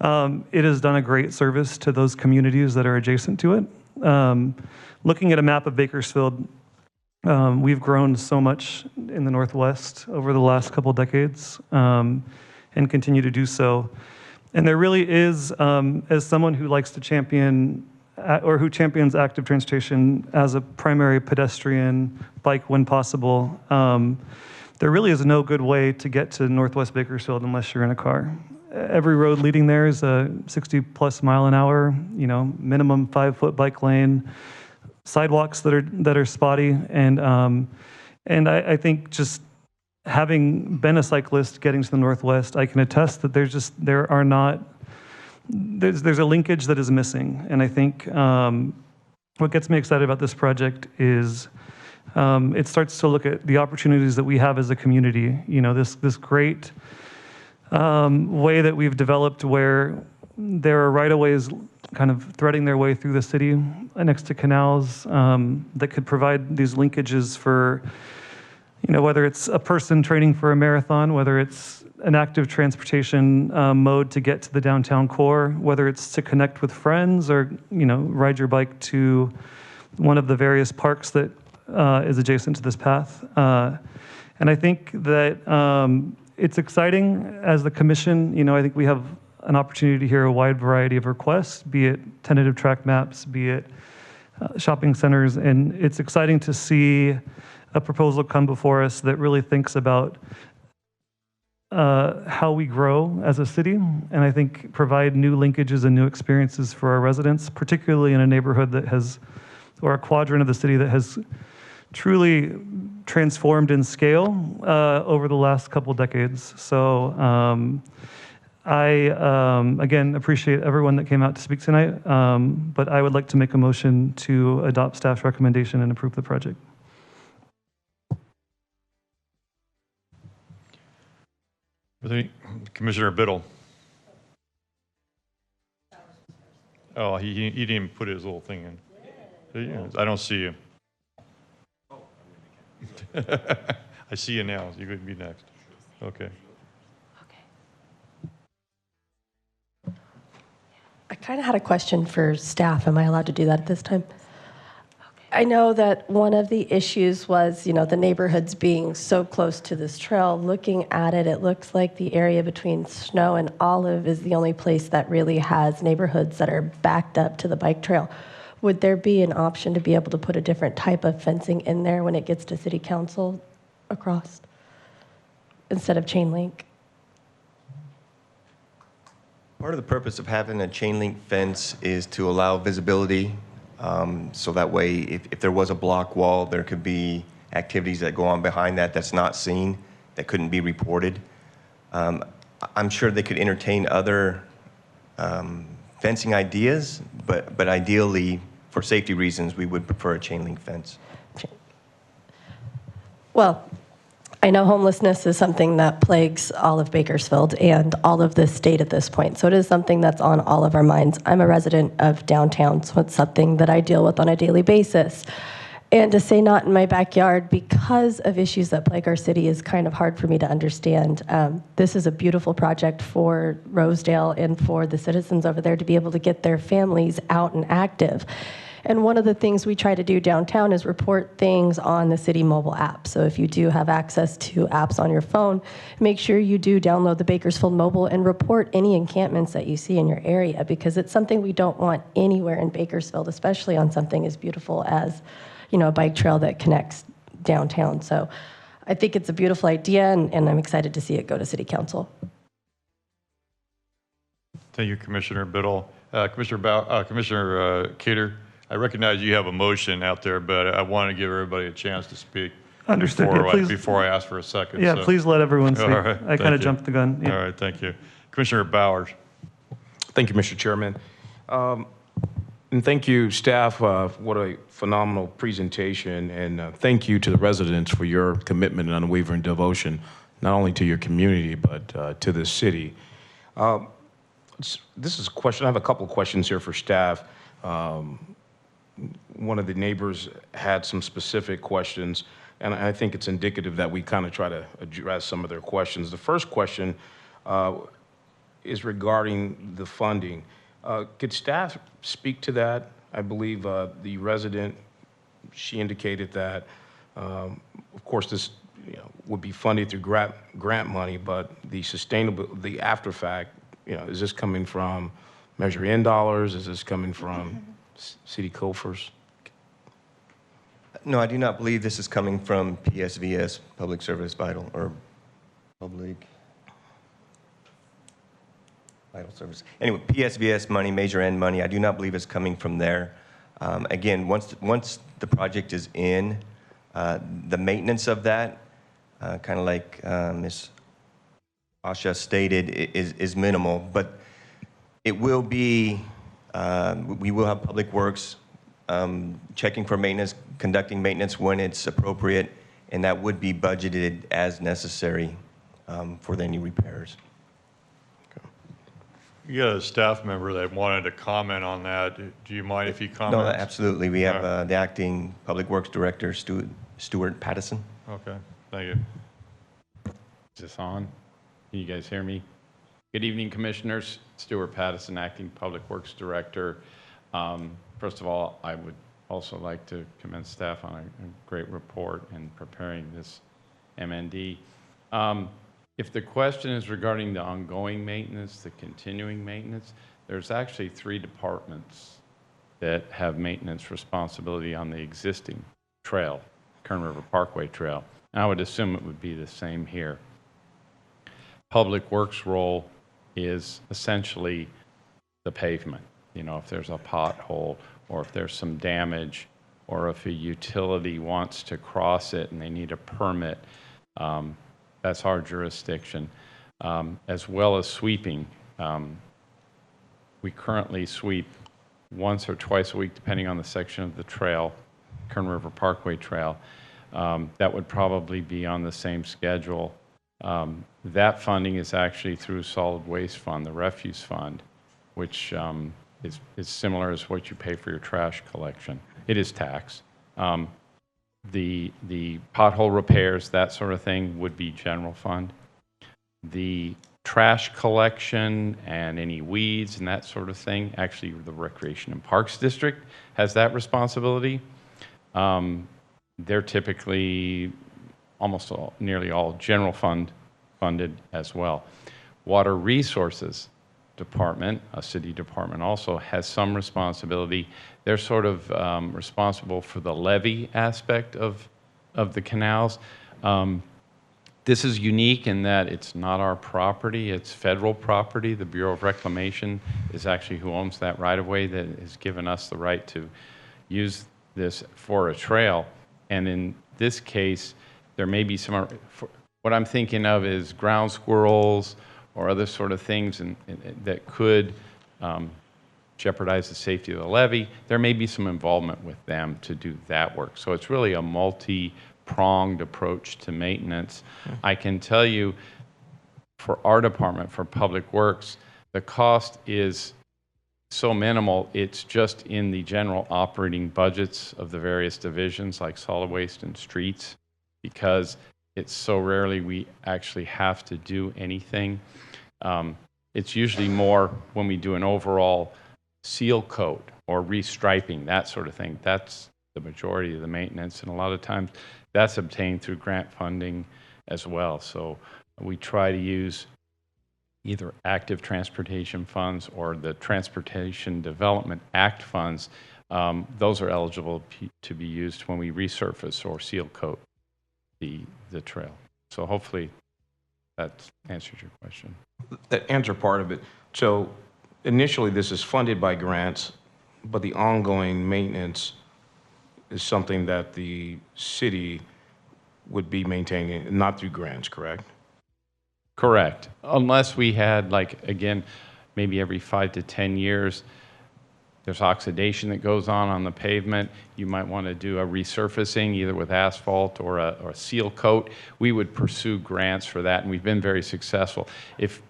it has done a great service to those communities that are adjacent to it. Looking at a map of Bakersfield, we've grown so much in the Northwest over the last couple decades, and continue to do so. And there really is, as someone who likes to champions active transportation as a primary pedestrian bike when possible, there really is no good way to get to Northwest Bakersfield unless you're in a car. Every road leading there is a 60+ mile an hour, minimum 5-foot bike lane, sidewalks that are spotty, and I think just having been a cyclist getting to the Northwest, I can attest that there's a linkage that is missing. And I think what gets me excited about this project is it starts to look at the opportunities that we have as a community. This great way that we've developed where there are right-of-ways kind of threading their way through the city next to canals that could provide these linkages for whether it's a person training for a marathon, whether it's an active transportation mode to get to the downtown core, whether it's to connect with friends or, ride your bike to one of the various parks that is adjacent to this path. And I think that it's exciting as the commission. I think we have an opportunity to hear a wide variety of requests, be it tentative track maps, be it shopping centers, and it's exciting to see a proposal come before us that really thinks about how we grow as a city, and I think provide new linkages and new experiences for our residents, particularly in a neighborhood that has, or a quadrant of the city that has truly transformed in scale over the last couple decades. So I, again, appreciate everyone that came out to speak tonight, but I would like to make a motion to adopt staff's recommendation and approve the project. Commissioner Biddle. Oh, he didn't even put his little thing in. I don't see you. I see you now. You're going to be next. Okay. I kind of had a question for staff. Am I allowed to do that at this time? I know that one of the issues was, the neighborhoods being so close to this trail. Looking at it, it looks like the area between Snow and Olive is the only place that really has neighborhoods that are backed up to the bike trail. Would there be an option to be able to put a different type of fencing in there when it gets to city council across instead of chain link? Part of the purpose of having a chain link fence is to allow visibility. So that way, if there was a block wall, there could be activities that go on behind that that's not seen, that couldn't be reported. I'm sure they could entertain other fencing ideas, but ideally, for safety reasons, we would prefer a chain link fence. Well, I know homelessness is something that plagues all of Bakersfield and all of the state at this point. So it is something that's on all of our minds. I'm a resident of downtown, so it's something that I deal with on a daily basis. And to say not in my backyard because of issues that plague our city is kind of hard for me to understand. This is a beautiful project for Rosedale and for the citizens over there to be able to get their families out and active. And one of the things we try to do downtown is report things on the city mobile app. So if you do have access to apps on your phone, make sure you do download the Bakersfield mobile and report any encampments that you see in your area, because it's something we don't want anywhere in Bakersfield, especially on something as beautiful as, a bike trail that connects downtown. So I think it's a beautiful idea, and I'm excited to see it go to city council. Thank you, Commissioner Biddle. Commissioner Cater, I recognize you have a motion out there, but I want to give everybody a chance to speak. Understood. Before I ask for a second. Yeah, so. please let everyone speak. All right, I kind of jumped the gun. Yeah. All right, thank you. Commissioner Bowers. Thank you, Mr. Chairman. And thank you, staff. What a phenomenal presentation. And thank you to the residents for your commitment and unwavering devotion, not only to your community, but to this city. This is a question. I have a couple of questions here for staff. One of the neighbors had some specific questions, and I think it's indicative that we kind of try to address some of their questions. The first question is regarding the funding. Could staff speak to that? I believe the resident, she indicated that, of course, this would be funded through grant money, but the after fact, is this coming from Measure N dollars? Is this coming from city coffers? No, I do not believe this is coming from PSVS, Public Service Vital, or Public Vital Service. Anyway, PSVS money, Measure N money, I do not believe is coming from there. Again, once the project is in, the maintenance of that, kind of like Ms. Asha stated, is minimal, but it will be, we will have Public Works checking for maintenance, conducting maintenance when it's appropriate, and that would be budgeted as necessary for any repairs. You got a staff member that wanted to comment on that. Do you mind if he comments? No, absolutely. We have the acting Public Works Director, Stuart Pattison. Okay, thank you. Is this on? Can you guys hear me? Good evening, Commissioners. Stuart Pattison, Acting Public Works Director. First of all, I would also like to commend staff on a great report in preparing this MND. If the question is regarding the ongoing maintenance, the continuing maintenance, there's actually 3 departments that have maintenance responsibility on the existing trail, Kern River Parkway Trail. And I would assume it would be the same here. Public Works role is essentially the pavement. You know, if there's a pothole or if there's some damage or if a utility wants to cross it and they need a permit, that's our jurisdiction, as well as sweeping. We currently sweep once or twice a week, depending on the section of the trail, Kern River Parkway Trail. That would probably be on the same schedule. That funding is actually through Solid Waste Fund, the Refuse Fund, which is similar as what you pay for your trash collection. It is tax. The pothole repairs, that sort of thing, would be general fund. The trash collection and any weeds and that sort of thing, actually the Recreation and Parks District has that responsibility. They're typically nearly all general funded as well. Water Resources Department, a city department, also has some responsibility. They're sort of responsible for the levee aspect of the canals. This is unique in that it's not our property, it's federal property. The Bureau of Reclamation is actually who owns that right-of-way that has given us the right to use this for a trail. And in this case, there may be some, what I'm thinking of is ground squirrels or other sort of things that could jeopardize the safety of the levee. There may be some involvement with them to do that work. So it's really a multi-pronged approach to maintenance. I can tell you, for our department, for Public Works, the cost is so minimal, it's just in the general operating budgets of the various divisions like solid waste and streets, because it's so rarely we actually have to do anything. It's usually more when we do an overall seal coat or restriping, that sort of thing. That's the majority of the maintenance, and a lot of times that's obtained through grant funding as well. So we try to use either active transportation funds or the Transportation Development Act funds. Those are eligible to be used when we resurface or seal coat the trail. So hopefully that answers your question. That answer part of it. So initially, this is funded by grants, but the ongoing maintenance is something that the city would be maintaining, not through grants, correct? Correct. Unless we had, like, again, maybe every 5 to 10 years, there's oxidation that goes on the pavement. You might want to do a resurfacing, either with asphalt or a seal coat. We would pursue grants for that, and we've been very successful. If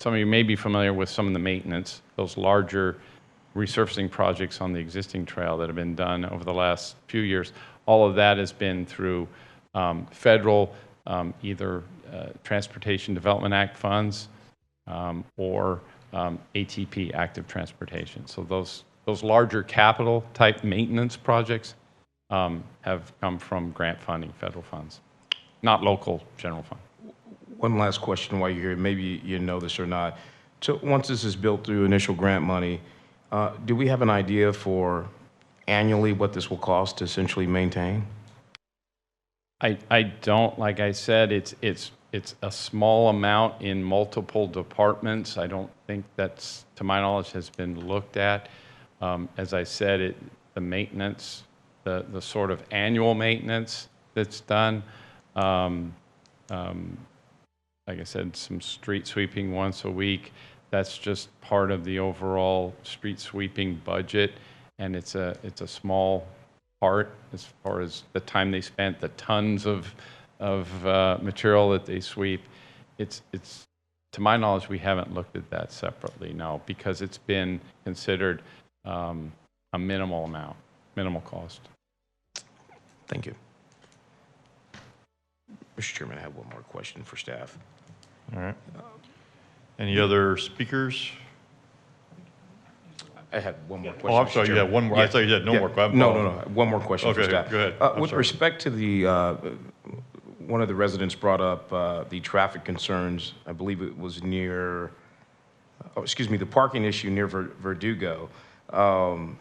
some of you may be familiar with some of the maintenance, those larger resurfacing projects on the existing trail that have been done over the last few years, all of that has been through federal, either Transportation Development Act funds or ATP, active transportation. So those larger capital type maintenance projects have come from grant funding, federal funds, not local general fund. One last question while you're here, maybe you know this or not. So once this is built through initial grant money, do we have an idea for annually what this will cost to essentially maintain? I don't. Like I said, it's a small amount in multiple departments. I don't think that's, to my knowledge, has been looked at. As I said, the maintenance, the sort of annual maintenance that's done, like I said, some street sweeping once a week. That's just part of the overall street sweeping budget, and it's a small part as far as the time they spent, the tons of material that they sweep. It's to my knowledge, we haven't looked at that separately, no, because it's been considered a minimal amount, minimal cost. Thank you. Mr. Chairman, I have one more question for staff. All right. Any other speakers? I had one more question. Oh, I'm sorry, you had one more. I thought you had no more. No. One more question for Okay, staff. go ahead. With respect to the one of the residents brought up the traffic concerns. I believe it was near, the parking issue near Verdugo. And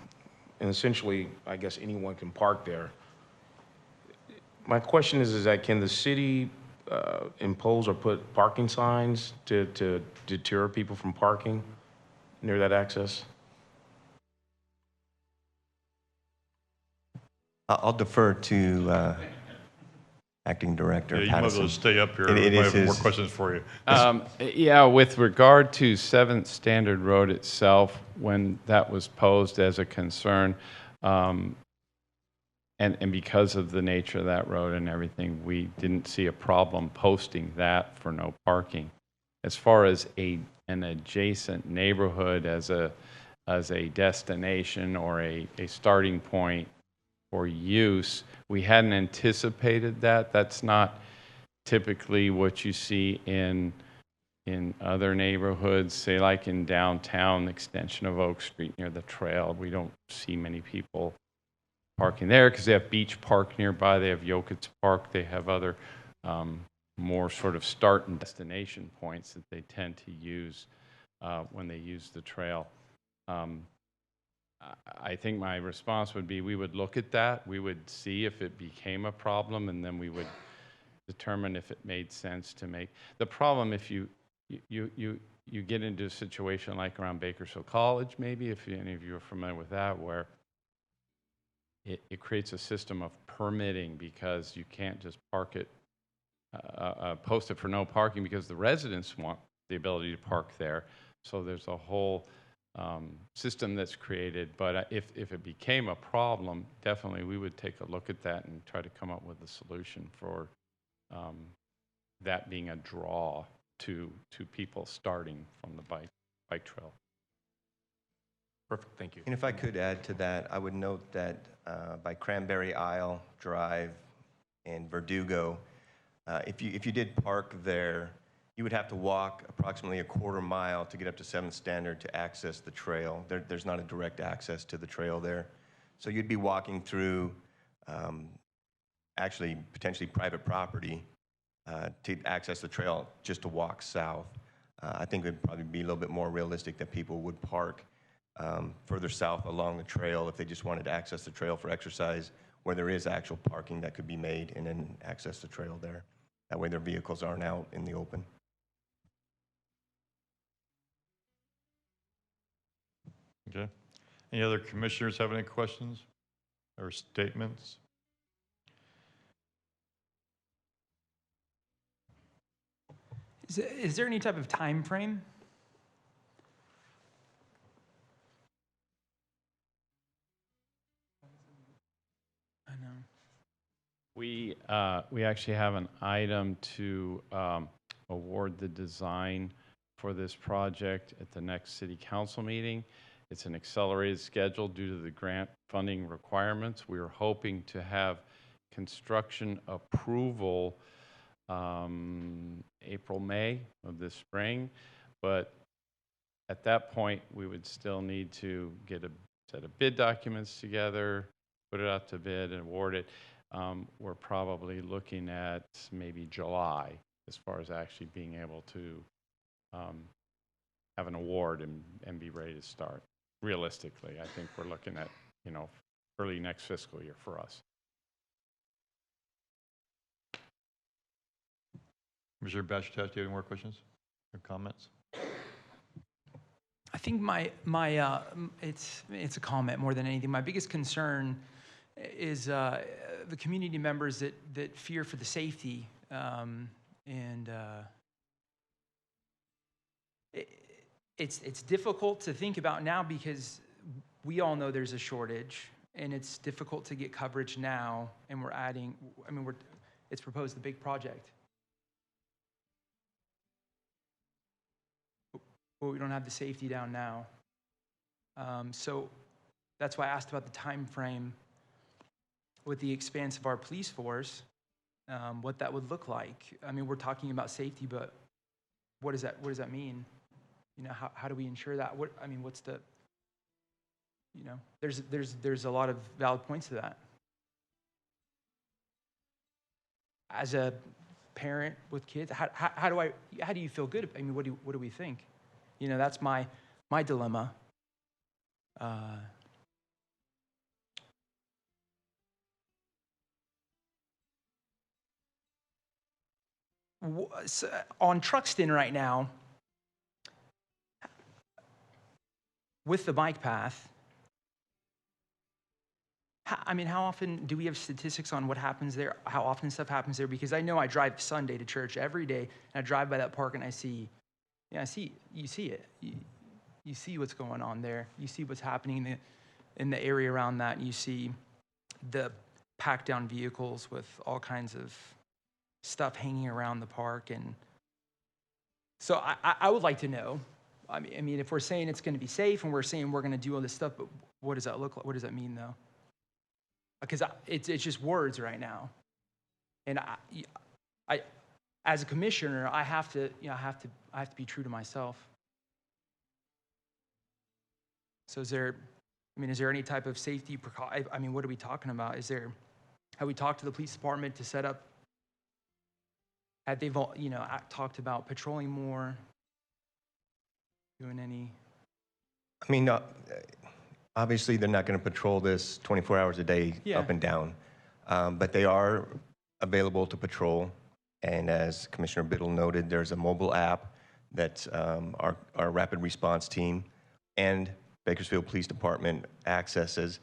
essentially, I guess anyone can park there. My question is that can the city impose or put parking signs to deter people from parking near that access? I'll defer to Acting Director Yeah, you might be able Pattison. to stay up here. It We might is have more his- questions for you. Yeah, with regard to 7th Standard Road itself, when that was posed as a concern, and because of the nature of that road and everything, we didn't see a problem posting that for no parking. As far as an adjacent neighborhood as a destination or a starting point for use, we hadn't anticipated that. That's not typically what you see in other neighborhoods, say like in downtown, extension of Oak Street near the trail. We don't see many people parking there because they have Beach Park nearby, they have Yokit's Park, they have other more sort of start and destination points that they tend to use when they use the trail. I think my response would be we would look at that, we would see if it became a problem, and then we would determine if it made sense to make. The problem if you get into a situation like around Bakersfield College, maybe, if any of you are familiar with that, where it creates a system of permitting because you can't just park it, post it for no parking because the residents want the ability to park there. So there's a whole system that's created. But if it became a problem, definitely we would take a look at that and try to come up with a solution for that being a draw to people starting from the bike trail. Perfect, thank you. And if I could add to that, I would note that by Cranberry Isle Drive and Verdugo, if you did park there, you would have to walk approximately a quarter mile to get up to 7th Standard to access the trail. There's not a direct access to the trail there. So you'd be walking through actually potentially private property to access the trail just to walk south. I think it would probably be a little bit more realistic that people would park further south along the trail if they just wanted to access the trail for exercise, where there is actual parking that could be made, and then access the trail there. That way their vehicles aren't out in the open. Okay. Any other commissioners have any questions or statements? Is there any type of time frame? I know. We actually have an item to award the design for this project at the next city council meeting. It's an accelerated schedule due to the grant funding requirements. We are hoping to have construction approval April, May of this spring, but at that point we would still need to get a set of bid documents together, put it out to bid and award it. We're probably looking at maybe July as far as actually being able to have an award and be ready to start. Realistically, I think we're looking at, early next fiscal year for us. Commissioner Bashtat, do you have any more questions or comments? I think it's a comment more than anything. My biggest concern is the community members that fear for the safety, it's difficult to think about now because we all know there's a shortage, and it's difficult to get coverage now, and we're adding. It's proposed the big project, but we don't have the safety down now. So that's why I asked about the time frame with the expanse of our police force, what that would look like. We're talking about safety, but what does that mean? How do we ensure that? What's the, there's a lot of valid points to that. as a parent with kids, how do you feel good? I mean, what do we think? You know, that's my dilemma. On Truxton right now, with the bike path, I mean, how often do we have statistics on what happens there? How often stuff happens there? Because I know I drive Sunday to church every day, and I drive by that park and you see it. You see what's going on there. You see what's happening in the area around that. You see the packed down vehicles with all kinds of stuff hanging around the park. And so I would like to know, I mean, if we're saying it's going to be safe and we're saying we're going to do all this stuff, but what does that look like? What does that mean, though? Because it's just words right now. And I as a commissioner, I have to be true to myself. So is there any type of safety precaution? I mean, what are we talking about? Have we talked to the police department to set up? Have they, talked about patrolling more? Doing any? I mean, obviously they're not going to patrol this 24 hours a day up and down, but they are available to patrol. And as Commissioner Biddle noted, there's a mobile app that our rapid response team and Bakersfield Police Department accesses.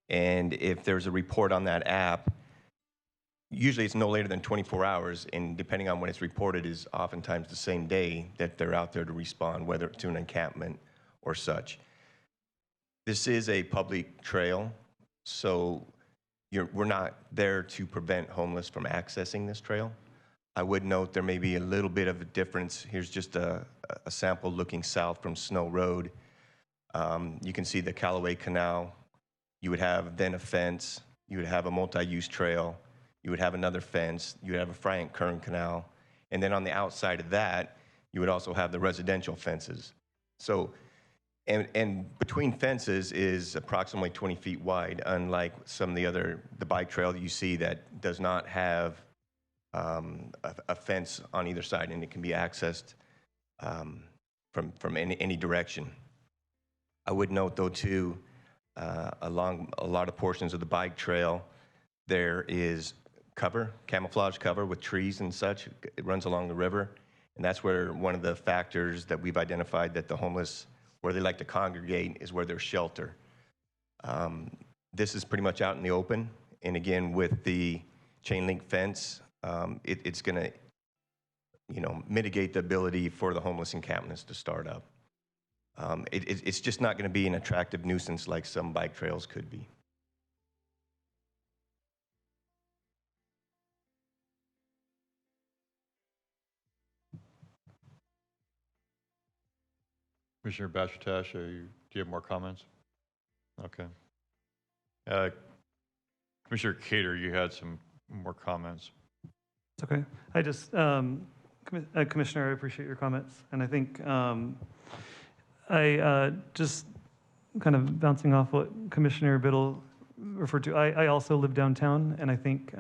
And if there's a report on that app, usually it's no later than 24 hours, and depending on when it's reported is oftentimes the same day that they're out there to respond, whether to an encampment or such. This is a public trail, so we're not there to prevent homeless from accessing this trail. I would note there may be a little bit of a difference. Here's just a sample looking south from Snow Road. You can see the Callaway Canal. You would have then a fence. You would have a multi-use trail. You would have another fence. You would have a Kern Canal. And then on the outside of that, you would also have the residential fences. So, and between fences is approximately 20 feet wide, unlike some of the bike trail that you see that does not have a fence on either side, and it can be accessed from any direction. I would note, though, too, along a lot of portions of the bike trail, there is camouflage cover with trees and such. It runs along the river, and that's where one of the factors that we've identified that the homeless, where they like to congregate, is where there's shelter. This is pretty much out in the open, and again, with the chain link fence, it's going to, mitigate the ability for the homeless encampments to start up. It's just not going to be an attractive nuisance like some bike trails could be. Commissioner Bashatash, do you have more comments? Okay. Commissioner Cater, you had some more comments. It's okay. I just, Commissioner, I appreciate your comments. And I think I just kind of bouncing off what Commissioner Biddle referred to, I also live downtown, and I think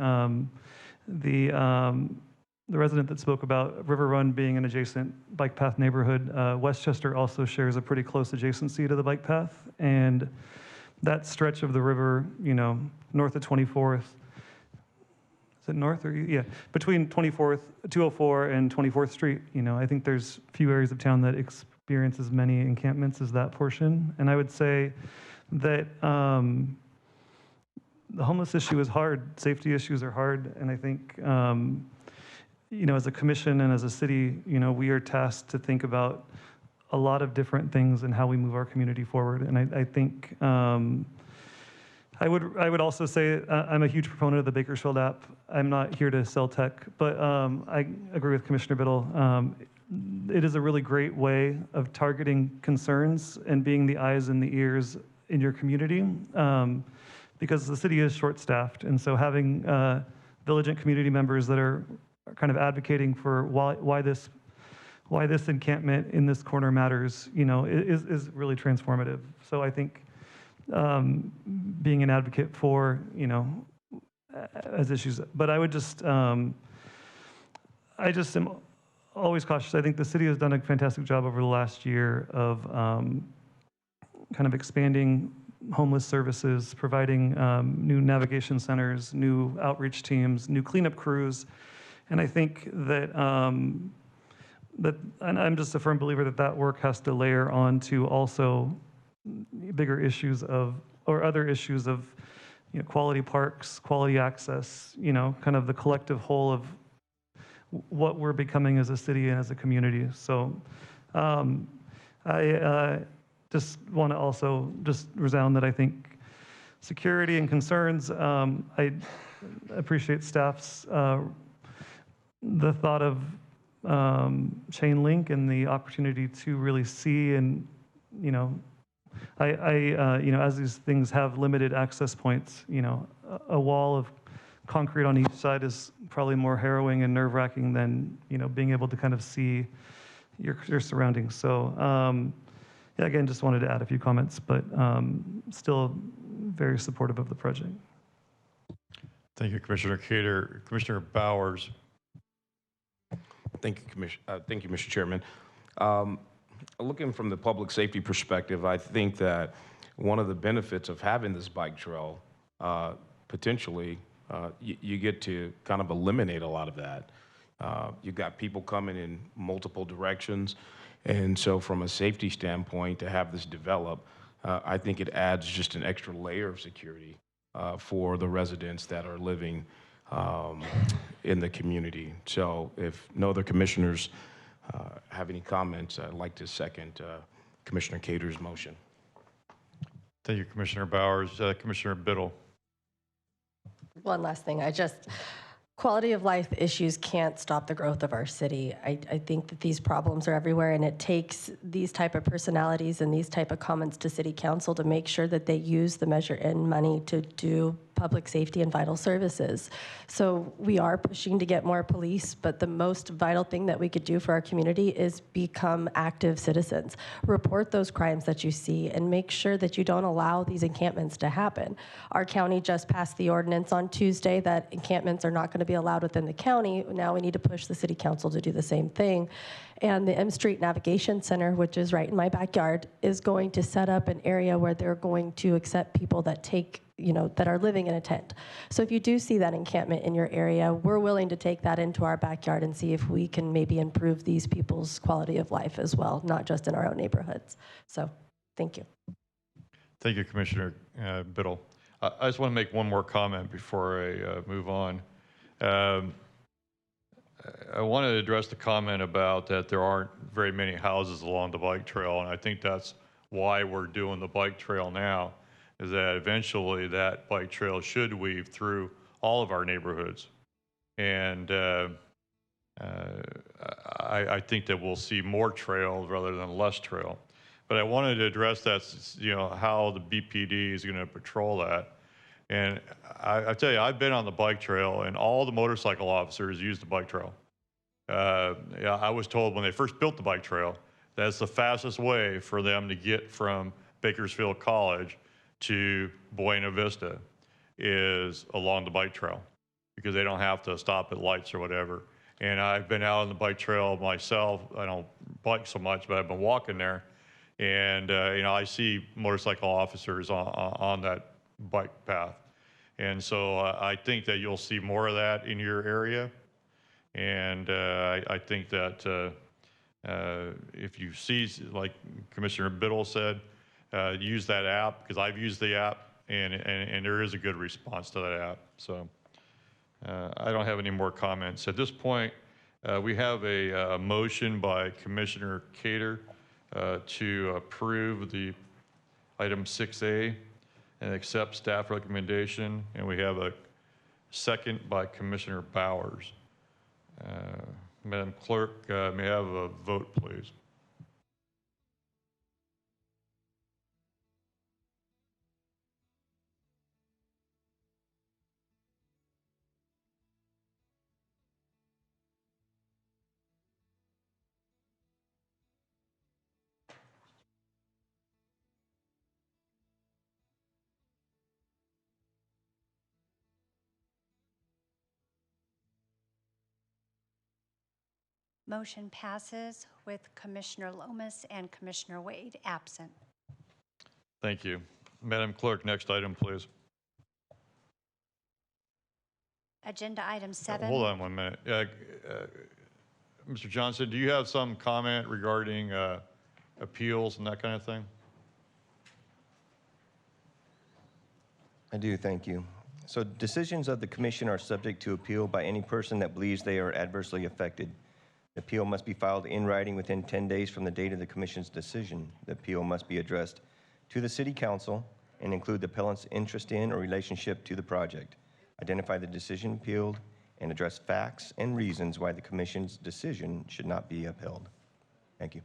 the resident that spoke about River Run being an adjacent bike path neighborhood, Westchester also shares a pretty close adjacency to the bike path. And that stretch of the river, north of 24th, is it north or, yeah, between 204 and 24th Street, I think there's few areas of town that experience as many encampments as that portion. And I would say that the homeless issue is hard, safety issues are hard, and I think as a commission and as a city, we are tasked to think about a lot of different things and how we move our community forward. And I think I would also say I'm a huge proponent of the Bakersfield app. I'm not here to sell tech, but I agree with Commissioner Biddle. It is a really great way of targeting concerns and being the eyes and the ears in your community, because the city is short-staffed, and so having vigilant community members that are kind of advocating for why this encampment in this corner matters, is really transformative. So I think being an advocate for, as issues, but I would just I just am always cautious. I think the city has done a fantastic job over the last year of kind of expanding homeless services, providing new navigation centers, new outreach teams, new cleanup crews. And I think that, and I'm just a firm believer that that work has to layer on to also bigger issues of, or other issues of, quality parks, quality access, kind of the collective whole of what we're becoming as a city and as a community. So I just want to also just resound that I think security and concerns, I appreciate staff's, the thought of chain link and the opportunity to really see and, as these things have limited access points, a wall of concrete on each side is probably more harrowing and nerve-wracking than, being able to kind of see your surroundings. So, yeah, again, just wanted to add a few comments, but still very supportive of the project. Thank you, Commissioner Cater. Commissioner Bowers. Thank you, Mr. Chairman. Looking from the public safety perspective, I think that one of the benefits of having this bike trail, potentially, you get to kind of eliminate a lot of that. You've got people coming in multiple directions. And so from a safety standpoint, to have this develop, I think it adds just an extra layer of security for the residents that are living in the community. So if no other commissioners have any comments, I'd like to second Commissioner Cater's motion. Thank you, Commissioner Bowers. Commissioner Biddle. One last thing, quality of life issues can't stop the growth of our city. I think that these problems are everywhere, and it takes these type of personalities and these type of comments to city council to make sure that they use the Measure N money to do public safety and vital services. So we are pushing to get more police, but the most vital thing that we could do for our community is become active citizens. Report those crimes that you see and make sure that you don't allow these encampments to happen. Our county just passed the ordinance on Tuesday that encampments are not going to be allowed within the county. Now we need to push the city council to do the same thing. And the M Street Navigation Center, which is right in my backyard, is going to set up an area where they're going to accept people that take, that are living in a tent. So if you do see that encampment in your area, we're willing to take that into our backyard and see if we can maybe improve these people's quality of life as well, not just in our own neighborhoods. So thank you. Thank you, Commissioner Biddle. I just want to make one more comment before I move on. I want to address the comment about that there aren't very many houses along the bike trail, and I think that's why we're doing the bike trail now, is that eventually that bike trail should weave through all of our neighborhoods. And I think that we'll see more trail rather than less trail. But I wanted to address that, how the BPD is going to patrol that. And I tell you, I've been on the bike trail, and all the motorcycle officers use the bike trail. I was told when they first built the bike trail, that's the fastest way for them to get from Bakersfield College to Buena Vista is along the bike trail, because they don't have to stop at lights or whatever. And I've been out on the bike trail myself. I don't bike so much, but I've been walking there. And, I see motorcycle officers on that bike path. And so I think that you'll see more of that in your area. And I think that if you see, like Commissioner Biddle said, use that app, because I've used the app, and there is a good response to that app. So I don't have any more comments. At this point, we have a motion by Commissioner Cater to approve the item 6A and accept staff recommendation, and we have a second by Commissioner Bowers. Madam Clerk, may I have a vote, please? Motion passes with Commissioner Lomas and Commissioner Wade absent. Thank you. Madam Clerk, next item, please. Agenda item 7. Hold on 1 minute. Mr. Johnson, do you have some comment regarding appeals and that kind of thing? I do, thank you. So decisions of the commission are subject to appeal by any person that believes they are adversely affected. The appeal must be filed in writing within 10 days from the date of the commission's decision. The appeal must be addressed to the city council and include the appellant's interest in or relationship to the project. Identify the decision appealed and address facts and reasons why the commission's decision should not be upheld. Thank you.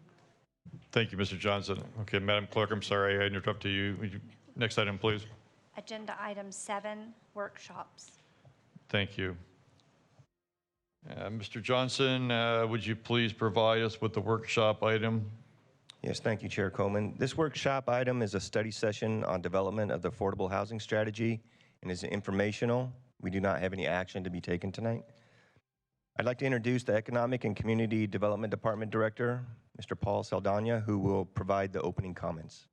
Thank you, Mr. Johnson. Okay, Madam Clerk, I'm sorry I interrupted you. Next item, please. Agenda item 7, workshops. Thank you. Mr. Johnson, would you please provide us with the workshop item? Yes, thank you, Chair Coleman. This workshop item is a study session on development of the affordable housing strategy and is informational. We do not have any action to be taken tonight. I'd like to introduce the Economic and Community Development Department Director, Mr. Paul Saldana, who will provide the opening comments.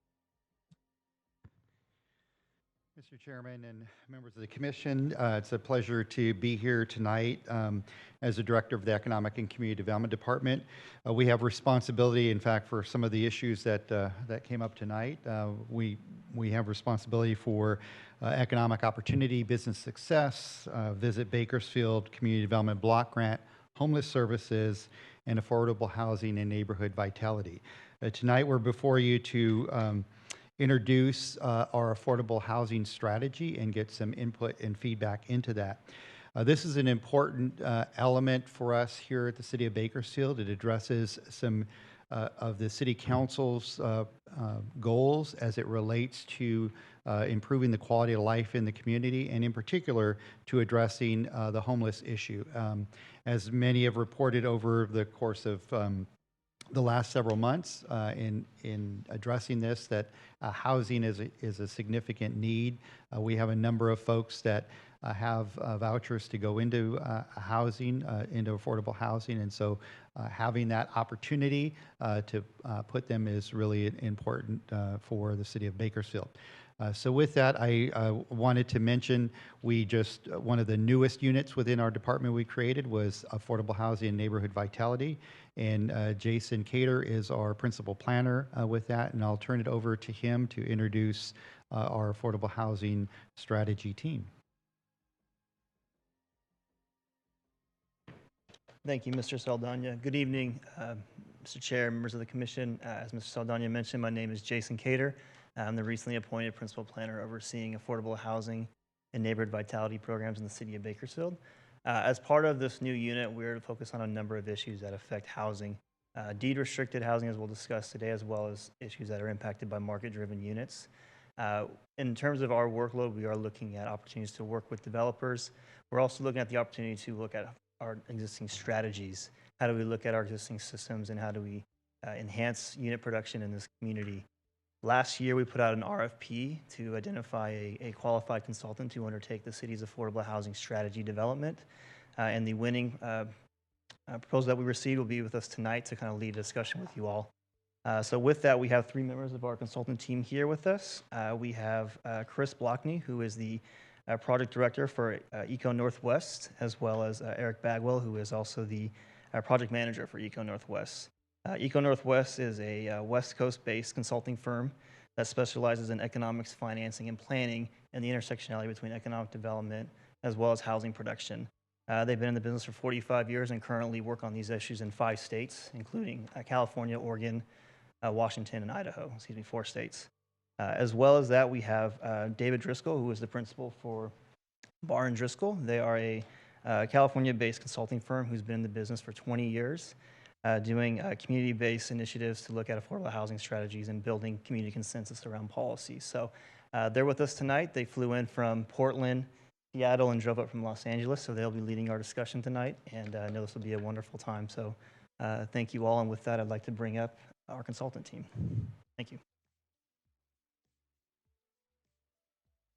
Mr. Chairman and members of the Commission, it's a pleasure to be here tonight as the Director of the Economic and Community Development Department. We have responsibility, in fact, for some of the issues that came up tonight. We have responsibility for economic opportunity, business success, Visit Bakersfield, Community Development Block Grant, homeless services, and affordable housing and neighborhood vitality. Tonight we're before you to introduce our affordable housing strategy and get some input and feedback into that. This is an important element for us here at the City of Bakersfield. It addresses some of the City Council's goals as it relates to improving the quality of life in the community, and in particular to addressing the homeless issue. As many have reported over the course of the last several months in addressing this, that housing is a significant need. We have a number of folks that have vouchers to go into housing, into affordable housing, and so having that opportunity to put them is really important for the City of Bakersfield. So with that, I wanted to mention one of the newest units within our department we created was Affordable Housing and Neighborhood Vitality, and Jason Cater is our principal planner with that, and I'll turn it over to him to introduce our affordable housing strategy team. Thank you, Mr. Saldana. Good evening, Mr. Chair, members of the Commission. As Mr. Saldana mentioned, my name is Jason Cater. I'm the recently appointed principal planner overseeing affordable housing and neighborhood vitality programs in the City of Bakersfield. As part of this new unit, we're to focus on a number of issues that affect housing, deed-restricted housing, as we'll discuss today, as well as issues that are impacted by market-driven units. In terms of our workload, we are looking at opportunities to work with developers. We're also looking at the opportunity to look at our existing strategies. How do we look at our existing systems, and how do we enhance unit production in this community? Last year, we put out an RFP to identify a qualified consultant to undertake the city's affordable housing strategy development. And the winning proposal that we received will be with us tonight to kind of lead a discussion with you all. So with that, we have 3 members of our consultant team here with us. We have Chris Blockney, who is the project director for Eco Northwest, as well as Eric Bagwell, who is also the project manager for Eco Northwest. Eco Northwest is a West Coast-based consulting firm that specializes in economics, financing, and planning, and the intersectionality between economic development as well as housing production. They've been in the business for 45 years and currently work on these issues in 5 states, including California, Oregon, Washington, and Idaho. 4 states. As well as that, we have David Driscoll, who is the principal for Barr & Driscoll. They are a California-based consulting firm who's been in the business for 20 years. Doing community-based initiatives to look at affordable housing strategies and building community consensus around policy. So they're with us tonight. They flew in from Portland, Seattle, and drove up from Los Angeles, so they'll be leading our discussion tonight, and I know this will be a wonderful time. So thank you all, and with that, I'd like to bring up our consultant team. Thank you.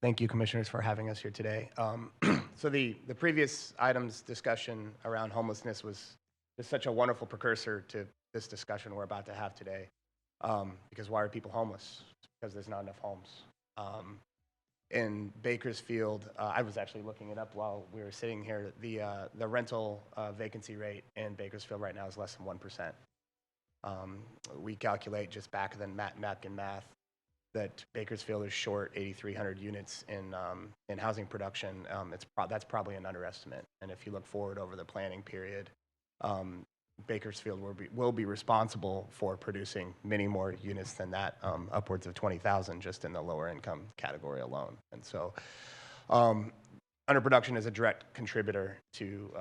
Thank you, Commissioners, for having us here today. So the previous item's discussion around homelessness was just such a wonderful precursor to this discussion we're about to have today. Because why are people homeless? It's because there's not enough homes. In Bakersfield, I was actually looking it up while we were sitting here. The rental vacancy rate in Bakersfield right now is less than 1%. We calculate just back of the napkin math that Bakersfield is short 8,300 units in housing production. That's probably an underestimate. And if you look forward over the planning period, Bakersfield will be responsible for producing many more units than that, upwards of 20,000 just in the lower income category alone. And so underproduction is a direct contributor to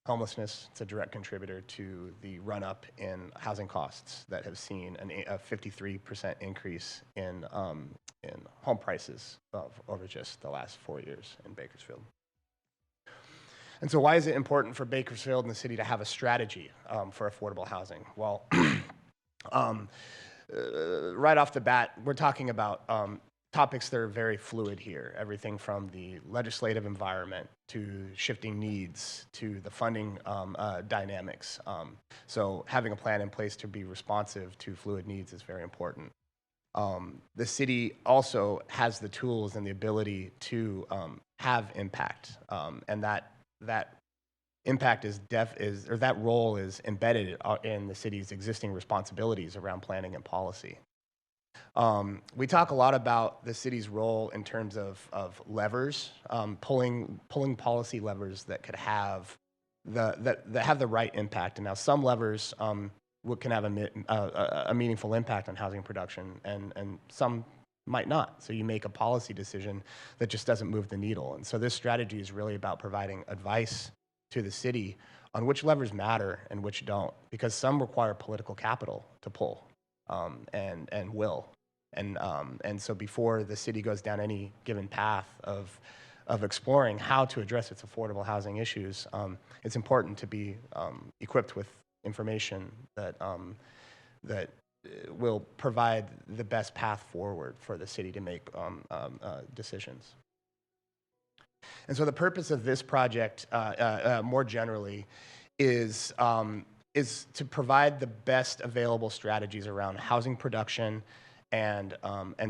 homelessness. It's a direct contributor to the run-up in housing costs that have seen a 53% increase in home prices over just the last 4 years in Bakersfield. And so why is it important for Bakersfield and the city to have a strategy for affordable housing? Well, right off the bat, we're talking about topics that are very fluid here. Everything from the legislative environment to shifting needs to the funding dynamics. So having a plan in place to be responsive to fluid needs is very important. The city also has the tools and the ability to have impact, and that impact that role is embedded in the city's existing responsibilities around planning and policy. We talk a lot about the city's role in terms of levers, pulling policy levers that could have that have the right impact. And now some levers can have a meaningful impact on housing production, and some might not. So you make a policy decision that just doesn't move the needle. And so this strategy is really about providing advice to the city on which levers matter and which don't, because some require political capital to pull, and will. And so before the city goes down any given path of exploring how to address its affordable housing issues, it's important to be equipped with information that will provide the best path forward for the city to make decisions. And so the purpose of this project, more generally, is to provide the best available strategies around housing production and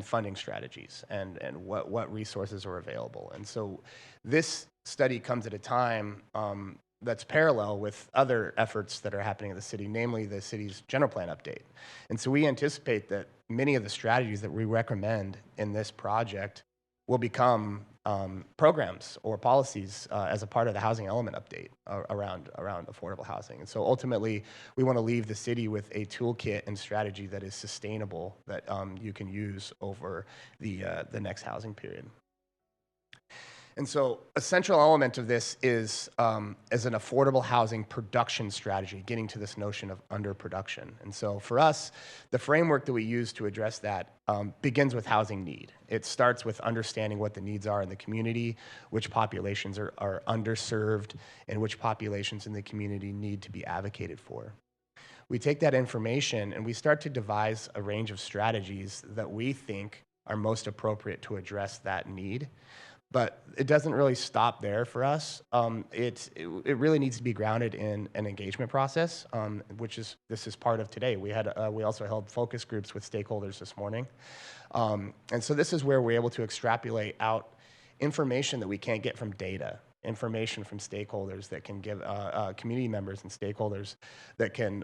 funding strategies and what resources are available. And so this study comes at a time that's parallel with other efforts that are happening in the city, namely the city's general plan update. And so we anticipate that many of the strategies that we recommend in this project will become programs or policies as a part of the housing element update around affordable housing. And so ultimately, we want to leave the city with a toolkit and strategy that is sustainable, that you can use over the next housing period. And so a central element of this is an affordable housing production strategy, getting to this notion of underproduction. And so for us, the framework that we use to address that begins with housing need. It starts with understanding what the needs are in the community, which populations are underserved, and which populations in the community need to be advocated for. We take that information and we start to devise a range of strategies that we think are most appropriate to address that need. But it doesn't really stop there for us. It really needs to be grounded in an engagement process, this is part of today. We also held focus groups with stakeholders this morning. And so this is where we're able to extrapolate out information that we can't get from data, information from stakeholders that can give community members and stakeholders that can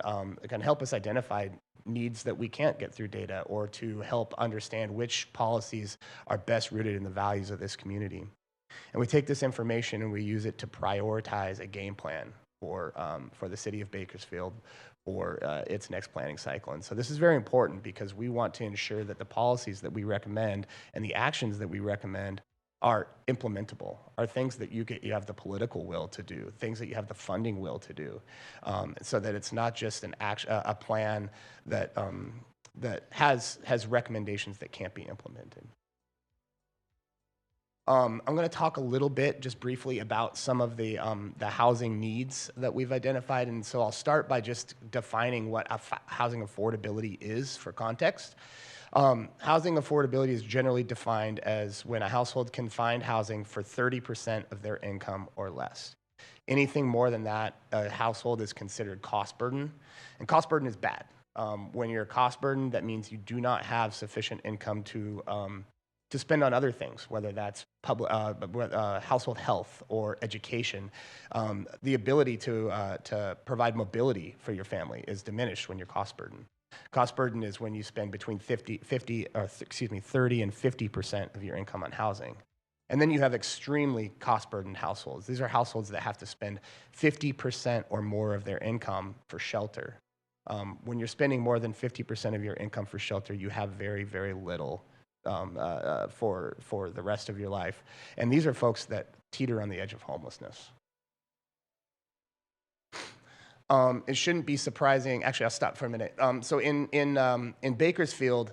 help us identify needs that we can't get through data, or to help understand which policies are best rooted in the values of this community. And we take this information and we use it to prioritize a game plan for the city of Bakersfield for its next planning cycle. And so this is very important because we want to ensure that the policies that we recommend and the actions that we recommend are implementable, are things that you have the political will to do, things that you have the funding will to do, so that it's not just a plan that has recommendations that can't be implemented. I'm going to talk a little bit, just briefly, about some of the housing needs that we've identified, and so I'll start by just defining what housing affordability is for context. Housing affordability is generally defined as when a household can find housing for 30% of their income or less. Anything more than that, a household is considered cost burden, and cost burden is bad. When you're cost burden, that means you do not have sufficient income to spend on other things, whether that's public, household health or education. The ability to provide mobility for your family is diminished when you're cost burden. Cost burden is when you spend between 30 and 50% of your income on housing. And then you have extremely cost burdened households. These are households that have to spend 50% or more of their income for shelter. When you're spending more than 50% of your income for shelter, you have very, very little for the rest of your life. And these are folks that teeter on the edge of homelessness. It shouldn't be surprising. Actually, I'll stop for a minute. So in Bakersfield,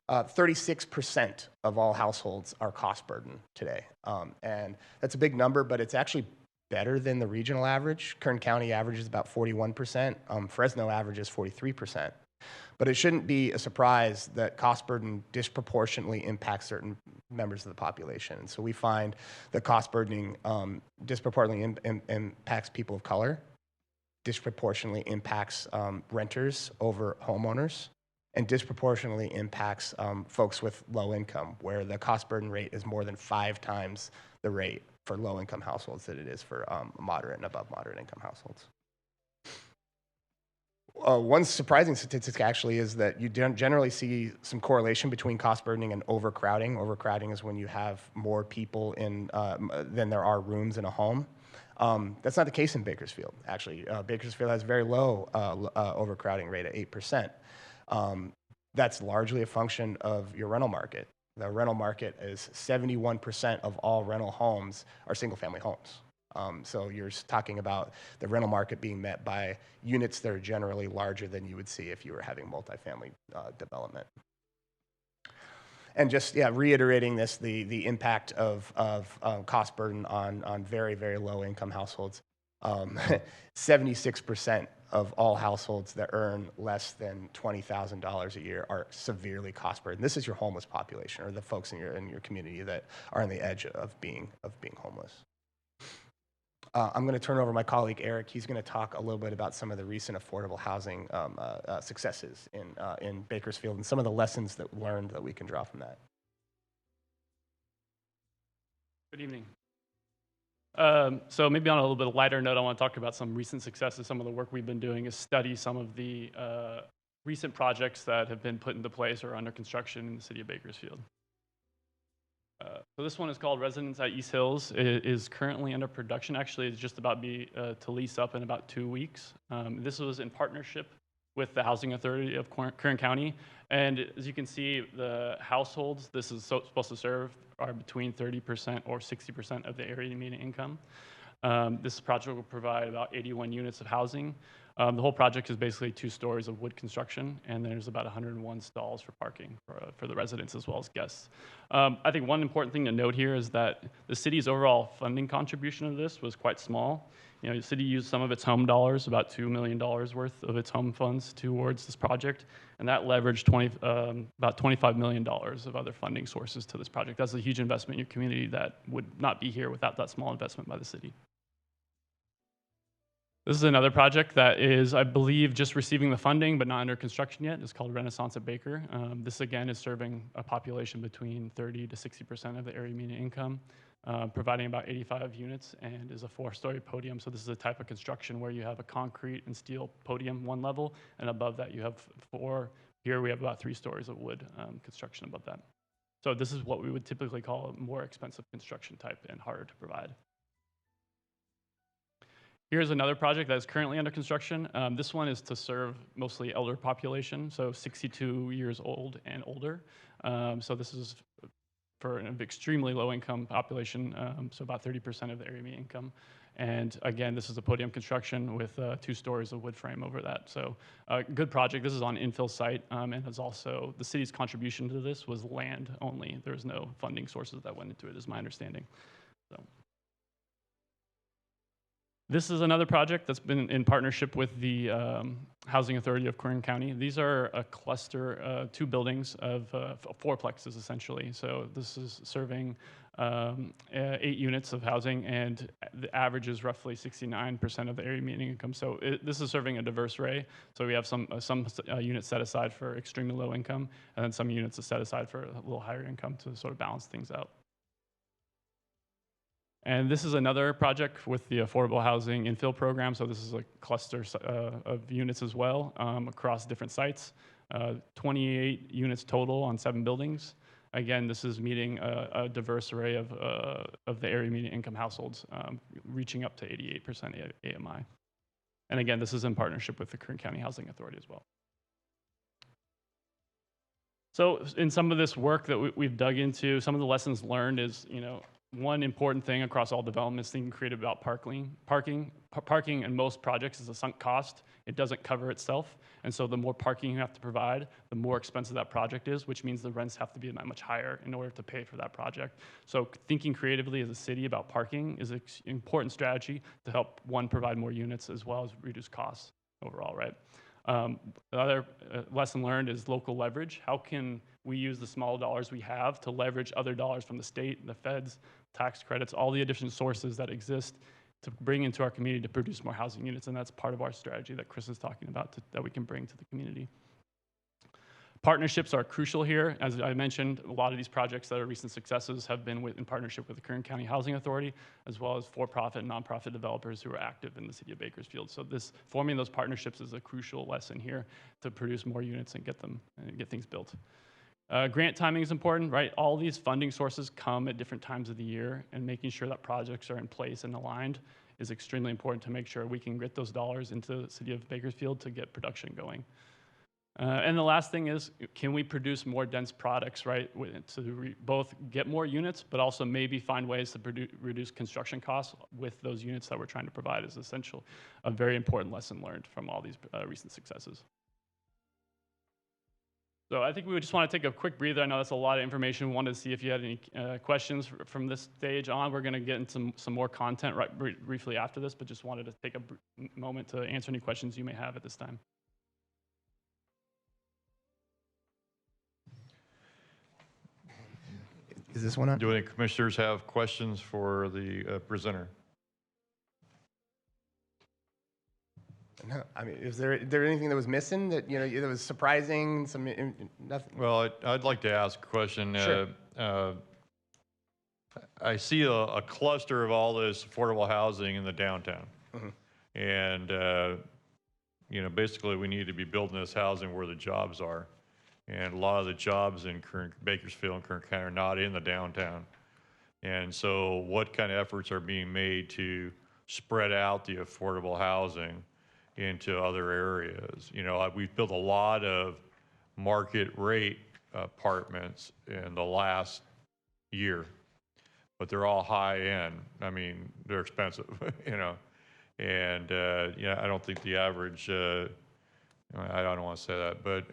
36% of all households are cost burden today. And that's a big number, but it's actually better than the regional average. Kern County averages about 41%. Fresno averages 43%. But it shouldn't be a surprise that cost burden disproportionately impacts certain members of the population. And so we find that cost burdening disproportionately impacts people of color, disproportionately impacts renters over homeowners, and disproportionately impacts folks with low income, where the cost burden rate is more than 5 times the rate for low income households than it is for moderate and above moderate income households. One surprising statistic actually is that you don't generally see some correlation between cost burdening and overcrowding. Overcrowding is when you have more people in than there are rooms in a home. That's not the case in Bakersfield, actually. Bakersfield has a very low overcrowding rate at 8%. That's largely a function of your rental market. The rental market is 71% of all rental homes are single-family homes. So you're talking about the rental market being met by units that are generally larger than you would see if you were having multifamily development. And just reiterating this, the impact of cost burden on very, very low income households. 76% of all households that earn less than $20,000 a year are severely cost burdened. This is your homeless population, or the folks in your community that are on the edge of being homeless. I'm going to turn over my colleague Eric. He's going to talk a little bit about some of the recent affordable housing successes in Bakersfield and some of the lessons that we learned that we can draw from that. Good evening. So maybe on a little bit lighter note, I want to talk about some recent successes. Some of the work we've been doing is study some of the recent projects that have been put into place or under construction in the city of Bakersfield. So this one is called Residence at East Hills. It is currently under production. Actually, it's just about to lease up in about 2 weeks. This was in partnership with the Housing Authority of Kern County. And as you can see, the households this is supposed to serve are between 30% or 60% of the area median income. This project will provide about 81 units of housing. The whole project is basically 2 stories of wood construction, and there's about 101 stalls for parking for the residents as well as guests. I think one important thing to note here is that the city's overall funding contribution of this was quite small. You know, the city used some of its home dollars, about $2 million worth of its home funds towards this project, and that leveraged about $25 million of other funding sources to this project. That's a huge investment in your community that would not be here without that small investment by the city. This is another project that is, I believe, just receiving the funding but not under construction yet. It's called Renaissance at Baker. This, again, is serving a population between 30 to 60% of the area median income, providing about 85 units, and is a 4-story podium. So this is a type of construction where you have a concrete and steel podium, 1 level, and above that you have 4. Here we have about 3 stories of wood construction above that. So this is what we would typically call a more expensive construction type and harder to provide. Here's another project that is currently under construction. This one is to serve mostly elder population, so 62 years old and older. So this is for an extremely low income population, so about 30% of the area median income. And again, this is a podium construction with 2 stories of wood frame over that. So good project. This is on Infill site, and is also the city's contribution to this was land only. There was no funding sources that went into it, is my understanding. So. This is another project that's been in partnership with the Housing Authority of Kern County. These are a cluster, 2 buildings of 4plexes essentially. So this is serving 8 units of housing, and the average is roughly 69% of the area median income. So this is serving a diverse array. So we have some units set aside for extremely low income, and then some units are set aside for a little higher income to sort of balance things out. And this is another project with the Affordable Housing Infill program. So this is a cluster of units as well across different sites. 28 units total on 7 buildings. Again, this is meeting a diverse array of the area median income households, reaching up to 88% AMI. And again, this is in partnership with the Kern County Housing Authority as well. So in some of this work that we've dug into, some of the lessons learned is, one important thing across all developments thinking creative about parking in most projects is a sunk cost. It doesn't cover itself. And so the more parking you have to provide, the more expensive that project is, which means the rents have to be that much higher in order to pay for that project. So thinking creatively as a city about parking is an important strategy to help, one, provide more units as well as reduce costs overall, right? The other lesson learned is local leverage. How can we use the small dollars we have to leverage other dollars from the state, the feds, tax credits, all the additional sources that exist to bring into our community to produce more housing units? And that's part of our strategy that Chris is talking about that we can bring to the community. Partnerships are crucial here. As I mentioned, a lot of these projects that are recent successes have been in partnership with the Kern County Housing Authority, as well as for-profit and nonprofit developers who are active in the city of Bakersfield. So forming those partnerships is a crucial lesson here to produce more units and get things built. Grant timing is important, right? All these funding sources come at different times of the year, and making sure that projects are in place and aligned is extremely important to make sure we can get those dollars into the city of Bakersfield to get production going. And the last thing is, can we produce more dense products, right? To both get more units, but also maybe find ways to reduce construction costs with those units that we're trying to provide is essential. A very important lesson learned from all these recent successes. So I think we would just want to take a quick breather. I know that's a lot of information. We wanted to see if you had any questions from this stage on. We're going to get into some more content briefly after this, but just wanted to take a moment to answer any questions you may have at this time. Is this one on? Do any commissioners have questions for the presenter? No, I mean, is there anything that was missing that that was surprising? Nothing. Well, I'd like to ask a question. Sure. I see a cluster of all this affordable housing in the downtown, and basically we need to be building this housing where the jobs are. And a lot of the jobs in Bakersfield and Kern County are not in the downtown. And so what kind of efforts are being made to spread out the affordable housing into other areas? We've built a lot of market rate apartments in the last year, but they're all high end. I mean, they're expensive, and I don't think the average, I don't want to say that, but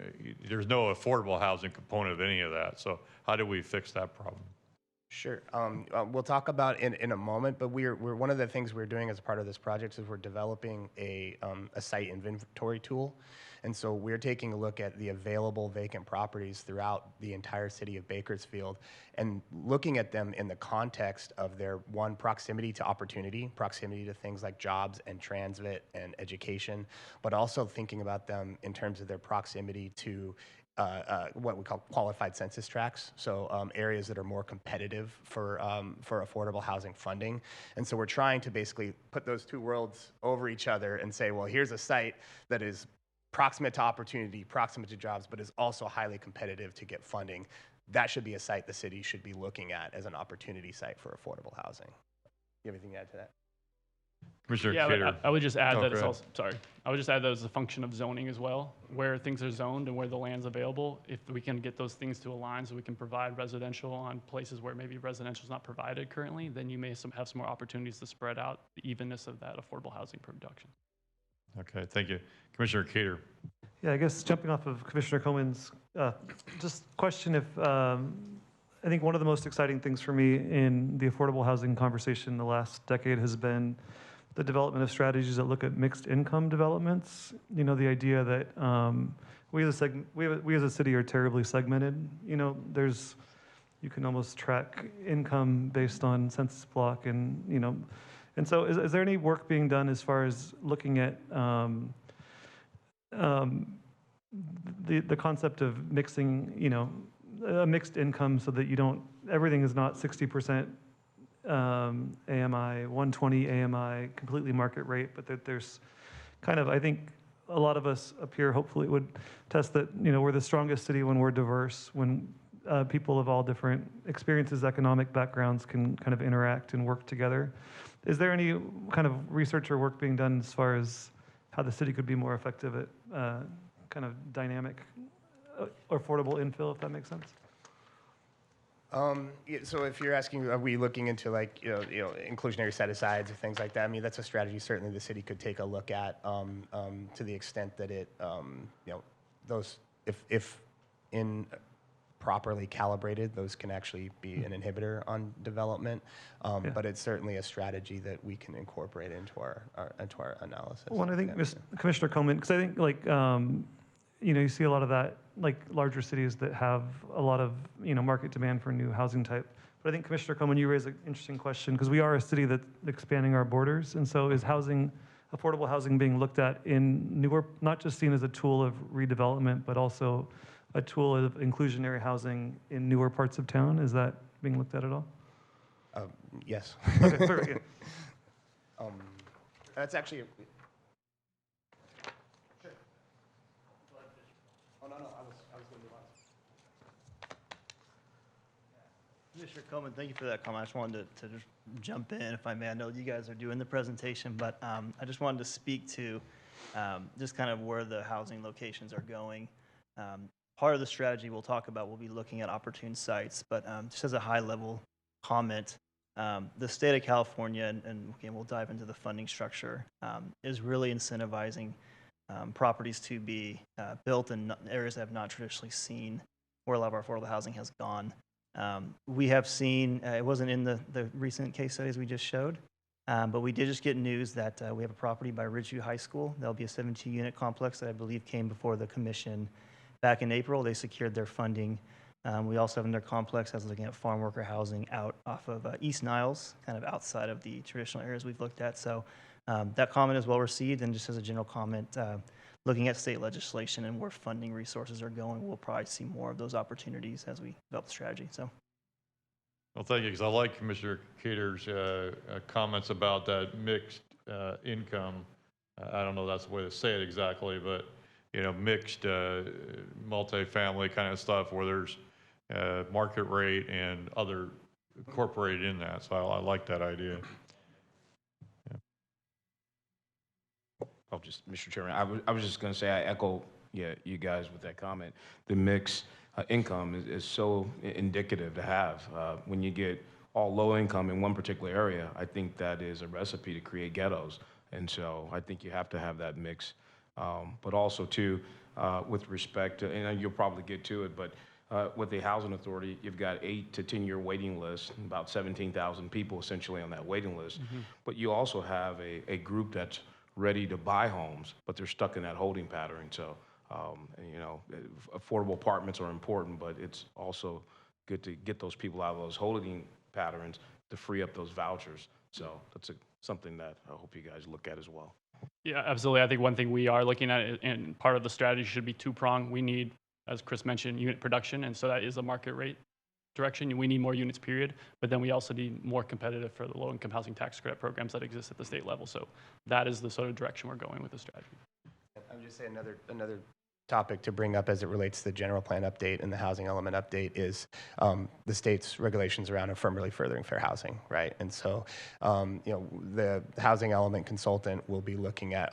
there's no affordable housing component of any of that. So how do we fix that problem? Sure. We'll talk about in a moment, but we're one of the things we're doing as part of this project is we're developing a site inventory tool. And so we're taking a look at the available vacant properties throughout the entire city of Bakersfield and looking at them in the context of their, one, proximity to opportunity, proximity to things like jobs and transit and education, but also thinking about them in terms of their proximity to what we call qualified census tracts, so areas that are more competitive for affordable housing funding. And so we're trying to basically put those two worlds over each other and say, well, here's a site that is proximate to opportunity, proximate to jobs, but is also highly competitive to get funding. That should be a site the city should be looking at as an opportunity site for affordable housing. You have anything to add to that? Commissioner Yeah, Cater. I would just add that it's also, I would just add that it's a function of zoning as well, where things are zoned and where the land's available. If we can get those things to align so we can provide residential on places where maybe residential is not provided currently, then you may have some more opportunities to spread out the evenness of that affordable housing production. Okay, thank you. Commissioner Cater. Yeah, I guess jumping off of Commissioner Coleman's just question, if I think one of the most exciting things for me in the affordable housing conversation in the last decade has been the development of strategies that look at mixed income developments. You know, the idea that we as a city are terribly segmented. You know, you can almost track income based on census block, and you know, and so is there any work being done as far as looking at the concept of mixing, you know, a mixed income so that everything is not 60% AMI, 120 AMI, completely market rate, but that there's kind of, I think a lot of us up here hopefully would test that, you know, we're the strongest city when we're diverse, when people of all different experiences, economic backgrounds can kind of interact and work together. Is there any kind of research or work being done as far as how the city could be more effective at kind of dynamic, affordable infill, if that makes sense? Yeah, so if you're asking, are we looking into like, inclusionary set-asides or things like that? I mean, that's a strategy certainly the city could take a look at to the extent that it, those, if in properly calibrated, those can actually be an inhibitor on development. But it's certainly a strategy that we can incorporate into our analysis. Well, and I think, Commissioner Coleman, because I think like, you see a lot of that, like larger cities that have a lot of, market demand for new housing type. But I think Commissioner Coleman, you raise an interesting question because we are a city that's expanding our borders. And so is affordable housing being looked at in newer, not just seen as a tool of redevelopment, but also a tool of inclusionary housing in newer parts of town? Is that being looked at all? Yes. Okay, perfect. Yeah. That's actually. Sure. Oh no, I was going to move on. Commissioner Coleman, thank you for that comment. I just wanted to just jump in, if I may. I know you guys are doing the presentation, but I just wanted to speak to just kind of where the housing locations are going. Part of the strategy we'll talk about, we'll be looking at opportune sites, but just as a high-level comment, the state of California, and again, we'll dive into the funding structure, is really incentivizing properties to be built in areas that have not traditionally seen where a lot of our affordable housing has gone. We have seen, it wasn't in the recent case studies we just showed, but we did just get news that we have a property by Ridgeview High School. There'll be a 17-unit complex that I believe came before the commission back in April. They secured their funding. We also have another complex that's looking at farm worker housing out off of East Niles, kind of outside of the traditional areas we've looked at. So that comment is well received, and just as a general comment, looking at state legislation and where funding resources are going, we'll probably see more of those opportunities as we develop the strategy. So. Well, thank you, because I like Commissioner Cater's comments about that mixed income. I don't know if that's the way to say it exactly, but mixed multifamily kind of stuff where there's market rate and other incorporated in that. So I like that idea. Mr. Chairman, I was just going to say I echo you guys with that comment. The mixed income is so indicative to have. When you get all low income in one particular area, I think that is a recipe to create ghettos. And so I think you have to have that mix. But also, too, with respect to, and you'll probably get to it, but with the Housing Authority, you've got 8 to 10-year waiting list, about 17,000 people essentially on that waiting list. Mm-hmm. But you also have a group that's ready to buy homes, but they're stuck in that holding pattern. So, affordable apartments are important, but it's also good to get those people out of those holding patterns to free up those vouchers. So that's something that I hope you guys look at as well. Yeah, absolutely. I think one thing we are looking at, and part of the strategy should be two-pronged. We need, as Chris mentioned, unit production, and so that is a market rate direction. We need more units, period. But then we also need more competitive for the low-income housing tax credit programs that exist at the state level. So that is the sort of direction we're going with the strategy. I'm just saying another topic to bring up as it relates to the general plan update and the housing element update is the state's regulations around affirmatively furthering fair housing, right? And so, the housing element consultant will be looking at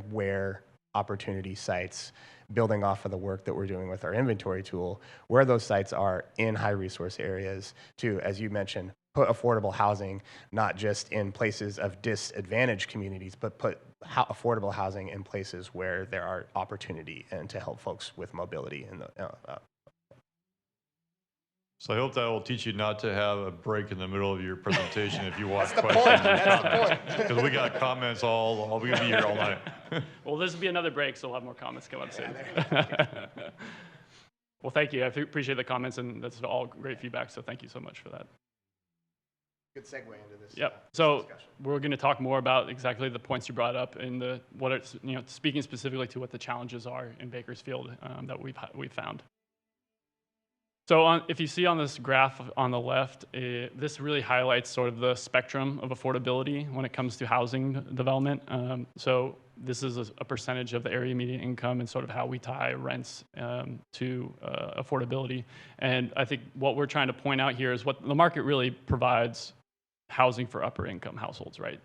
where opportunity sites, building off of the work that we're doing with our inventory tool, where those sites are in high resource areas to, as you mentioned, put affordable housing not just in places of disadvantaged communities, but put affordable housing in places where there are opportunity and to help folks with mobility. So I hope that will teach you not to have a break in the middle of your presentation if you want That's the questions point. or That's the comments. point. Because we got comments we're going to be here all night. Well, this will be another break, so we'll have more comments come up soon. Well, thank you. I appreciate the comments, and that's all great feedback, so thank you so much for that. Good segue into this. Yep. So we're going to talk more about exactly the points you brought up and speaking specifically to what the challenges are in Bakersfield that we've found. So if you see on this graph on the left, this really highlights sort of the spectrum of affordability when it comes to housing development. So this is a percentage of the area median income and sort of how we tie rents to affordability. And I think what we're trying to point out here is what the market really provides housing for upper income households, right?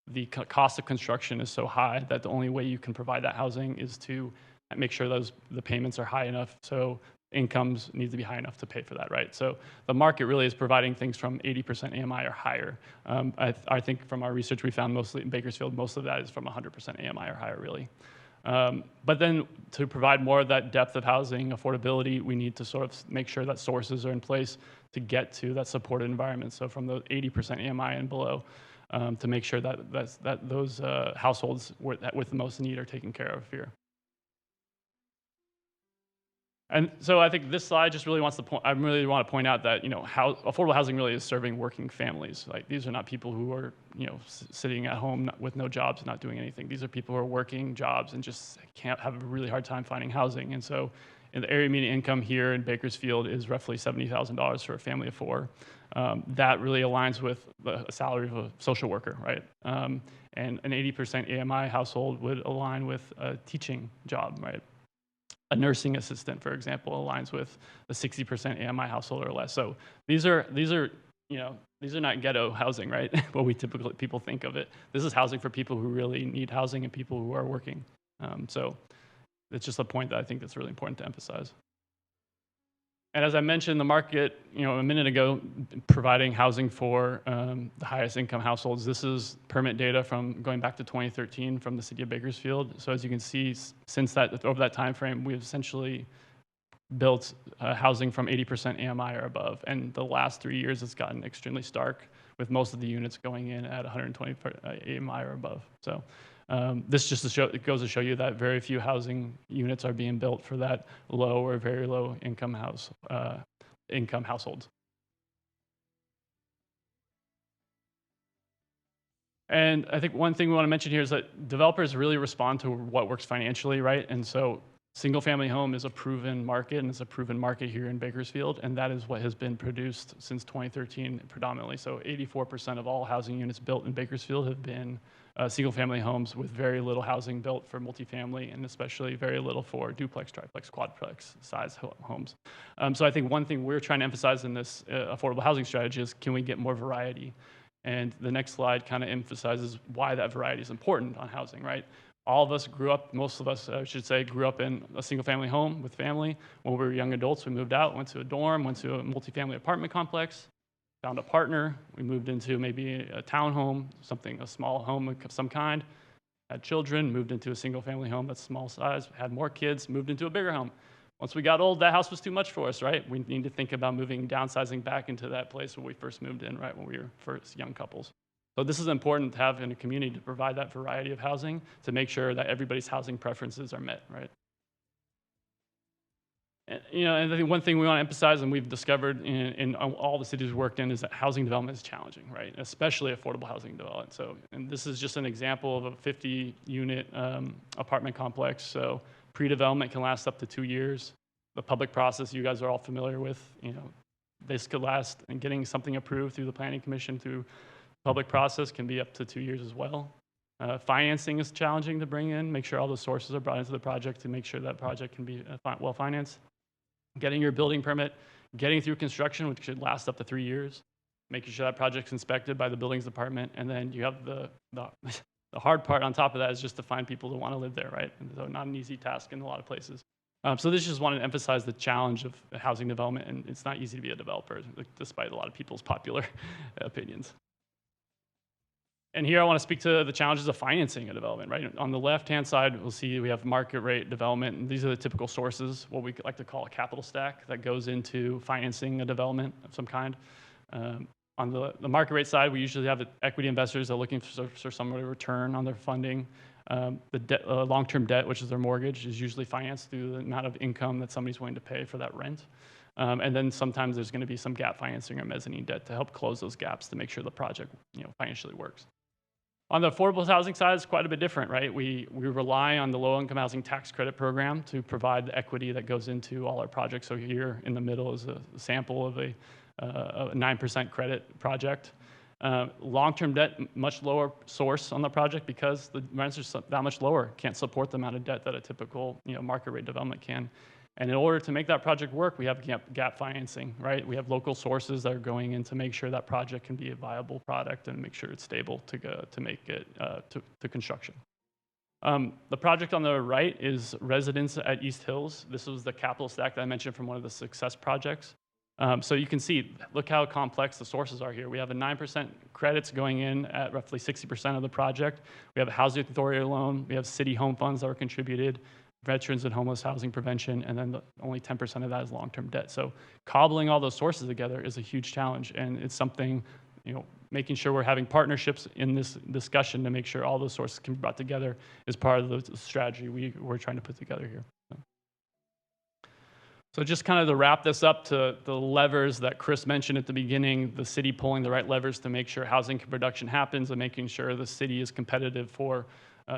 The cost of construction is so high that the only way you can provide that housing is to make sure the payments are high enough so incomes need to be high enough to pay for that, right? So the market really is providing things from 80% AMI or higher. I think from our research we found mostly in Bakersfield, most of that is from 100% AMI or higher, really. But then to provide more of that depth of housing affordability, we need to sort of make sure that sources are in place to get to that supported environment. So from the 80% AMI and below, to make sure that those households with the most need are taken care of here. And so I think this slide just really I really want to point out that, how affordable housing really is serving working families. Like, these are not people who are, sitting at home with no jobs, not doing anything. These are people who are working jobs and just can't have a really hard time finding housing. And so in the area median income here in Bakersfield is roughly $70,000 for a family of four. That really aligns with the salary of a social worker, right? And an 80% AMI household would align with a teaching job, right? A nursing assistant, for example, aligns with a 60% AMI household or less. So these are not ghetto housing, right? What we typically people think of it. This is housing for people who really need housing and people who are working. So it's just a point that I think that's really important to emphasize. And as I mentioned, the market, a minute ago, providing housing for the highest income households. This is permit data from going back to 2013 from the city of Bakersfield. So as you can see, since over that time frame, we've essentially built housing from 80% AMI or above. And the last 3 years, it's gotten extremely stark, with most of the units going in at 120 AMI or above. So this just goes to show you that very few housing units are being built for that low or very low income households. And I think one thing we want to mention here is that developers really respond to what works financially, right? And so single family home is a proven market, and it's a proven market here in Bakersfield, and that is what has been produced since 2013 predominantly. So 84% of all housing units built in Bakersfield have been single-family homes with very little housing built for multifamily, and especially very little for duplex, triplex, quadplex size homes. So I think one thing we're trying to emphasize in this affordable housing strategy is, can we get more variety? And the next slide kind of emphasizes why that variety is important on housing, right? All of us grew up, most of us, I should say, grew up in a single-family home with family. When we were young adults, we moved out, went to a dorm, went to a multifamily apartment complex, found a partner. We moved into maybe a townhome, a small home of some kind, had children, moved into a single-family home that's small size, had more kids, moved into a bigger home. Once we got old, that house was too much for us, right? We need to think about downsizing back into that place where we first moved in, right, when we were first young couples. So this is important to have in a community, to provide that variety of housing, to make sure that everybody's housing preferences are met, right? And I think one thing we want to emphasize, and we've discovered in all the cities we've worked in, is that housing development is challenging, right? Especially affordable housing development. So, and this is just an example of a 50-unit apartment complex. So pre-development can last up to 2 years. The public process you guys are all familiar with, this could last, and getting something approved through the Planning Commission through public process can be up to 2 years as well. Financing is challenging to bring in, make sure all the sources are brought into the project to make sure that project can be well financed. Getting your building permit, getting through construction, which should last up to 3 years, making sure that project's inspected by the buildings department, and then you have the hard part on top of that is just to find people who want to live there, right? And so not an easy task in a lot of places. So this just wanted to emphasize the challenge of housing development, and it's not easy to be a developer, despite a lot of people's popular opinions. And here I want to speak to the challenges of financing a development, right? On the left-hand side, we'll see we have market rate development, and these are the typical sources, what we like to call a capital stack that goes into financing a development of some kind. On the market rate side, we usually have equity investors that are looking for some sort of return on their funding. The long-term debt, which is their mortgage, is usually financed through the amount of income that somebody's willing to pay for that rent. And then sometimes there's going to be some gap financing or mezzanine debt to help close those gaps to make sure the project, financially works. On the affordable housing side, it's quite a bit different, right? We rely on the low-income housing tax credit program to provide the equity that goes into all our projects. So here in the middle is a sample of a 9% credit project. Long-term debt, much lower source on the project because the rents are that much lower, can't support the amount of debt that a typical market rate development can. And in order to make that project work, we have gap financing, right? We have local sources that are going in to make sure that project can be a viable product and make sure it's stable to make it to construction. The project on the right is Residence at East Hills. This was the capital stack that I mentioned from one of the success projects. So you can see, look how complex the sources are here. We have a 9% credits going in at roughly 60% of the project. We have a housing authority loan. We have city home funds that were contributed, veterans and homeless housing prevention, and then only 10% of that is long-term debt. So cobbling all those sources together is a huge challenge, and it's something, making sure we're having partnerships in this discussion to make sure all those sources can be brought together is part of the strategy we're trying to put together here. So just kind of to wrap this up to the levers that Chris mentioned at the beginning, the city pulling the right levers to make sure housing production happens and making sure the city is competitive for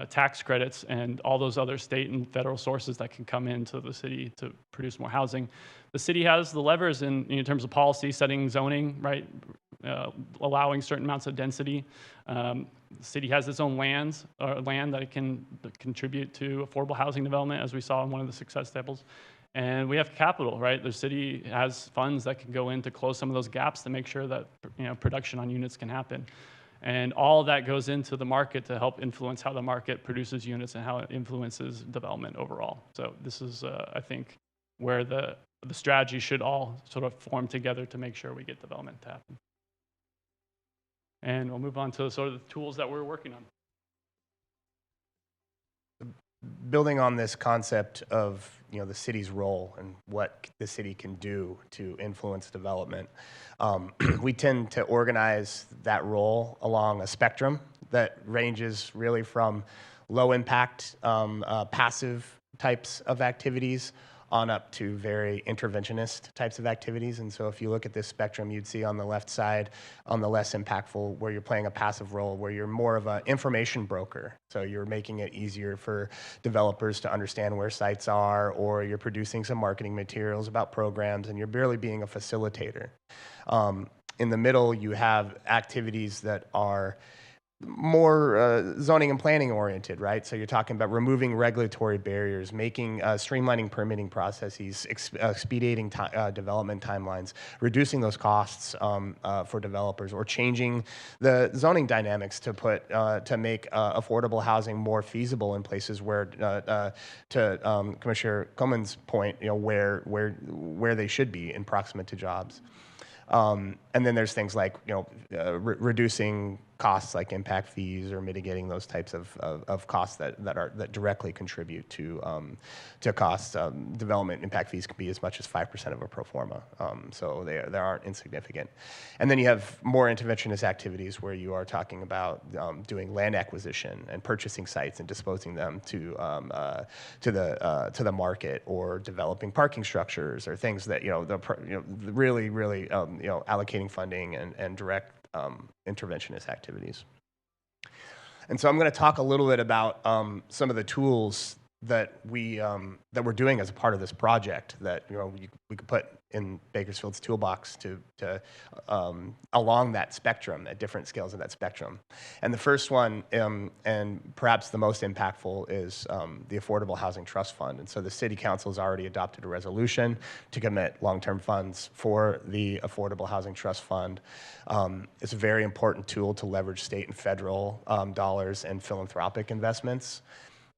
tax credits and all those other state and federal sources that can come into the city to produce more housing. The city has the levers in terms of policy, setting zoning, right, allowing certain amounts of density. The city has its own land that it can contribute to affordable housing development, as we saw in one of the success tables. And we have capital, right? The city has funds that can go in to close some of those gaps to make sure that production on units can happen. And all of that goes into the market to help influence how the market produces units and how it influences development overall. So this is, I think, where the strategy should all sort of form together to make sure we get development to happen. And we'll move on to sort of the tools that we're working on. Building on this concept of the city's role and what the city can do to influence development, we tend to organize that role along a spectrum that ranges really from low impact passive types of activities on up to very interventionist types of activities. And so if you look at this spectrum, you'd see on the left side, on the less impactful, where you're playing a passive role, where you're more of an information broker. So you're making it easier for developers to understand where sites are, or you're producing some marketing materials about programs, and you're barely being a facilitator. In the middle, you have activities that are more zoning and planning oriented, right? So you're talking about removing regulatory barriers, streamlining permitting processes, expediting development timelines, reducing those costs for developers, or changing the zoning dynamics to make affordable housing more feasible in places where, to Commissioner Coleman's point, where they should be in proximate to jobs. And then there's things like reducing costs like impact fees, or mitigating those types of costs that directly contribute to costs. Development impact fees can be as much as 5% of a pro forma, so they aren't insignificant. And then you have more interventionist activities where you are talking about doing land acquisition and purchasing sites and disposing them to the market, or developing parking structures, or things that really allocating funding and direct interventionist activities. And so I'm going to talk a little bit about some of the tools that we're doing as a part of this project that we could put in Bakersfield's toolbox to along that spectrum, at different scales of that spectrum. And the first one, and perhaps the most impactful, is the Affordable Housing Trust Fund. And so the City Council has already adopted a resolution to commit long-term funds for the Affordable Housing Trust Fund. It's a very important tool to leverage state and federal dollars and philanthropic investments.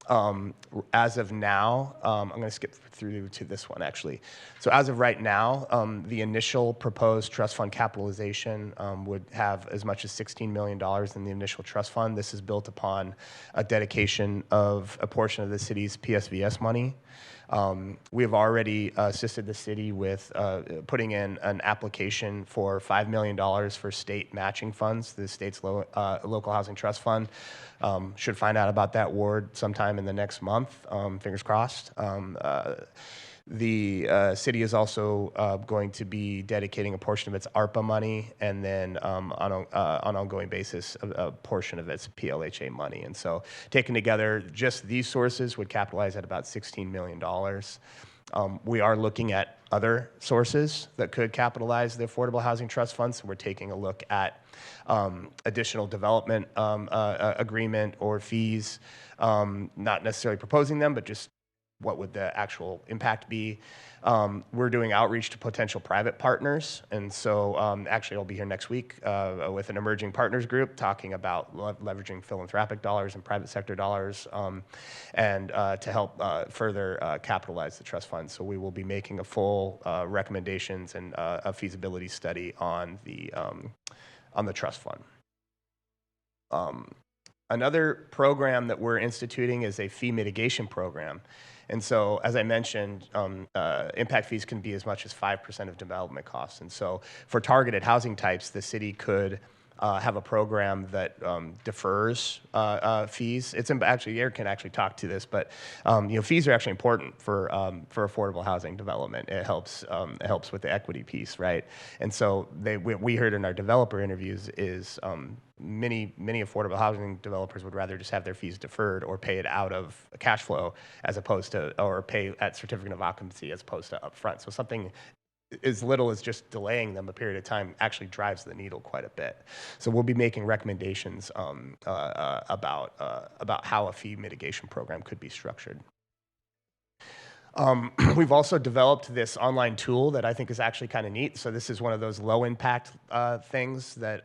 As of now, I'm going to skip through to this one actually. So as of right now, the initial proposed trust fund capitalization would have as much as $16 million in the initial trust fund. This is built upon a dedication of a portion of the city's PSVS money. We have already assisted the city with putting in an application for $5 million for state matching funds. The state's local housing trust fund should find out about that award sometime in the next month, fingers crossed. The city is also going to be dedicating a portion of its ARPA money, and then on an ongoing basis, a portion of its PLHA money. And so taken together, just these sources would capitalize at about $16 million. We are looking at other sources that could capitalize the Affordable Housing Trust Fund. So we're taking a look at additional development agreement or fees, not necessarily proposing them, but just what would the actual impact be. We're doing outreach to potential private partners. And so actually I'll be here next week with an emerging partners group talking about leveraging philanthropic dollars and private sector dollars and to help further capitalize the trust fund. So we will be making a full recommendations and a feasibility study on the trust fund. Another program that we're instituting is a fee mitigation program. And so, as I mentioned, impact fees can be as much as 5% of development costs. And so, for targeted housing types, the city could have a program that defers fees. It's actually, Eric can actually talk to this, but fees are actually important for affordable housing development. It helps with the equity piece, right? And so we heard in our developer interviews is many affordable housing developers would rather just have their fees deferred or pay it out of cash flow as opposed to, or pay at certificate of occupancy as opposed to upfront. So something as little as just delaying them a period of time actually drives the needle quite a bit. So we'll be making recommendations about how a fee mitigation program could be structured. We've also developed this online tool that I think is actually kind of neat. So this is one of those low impact things that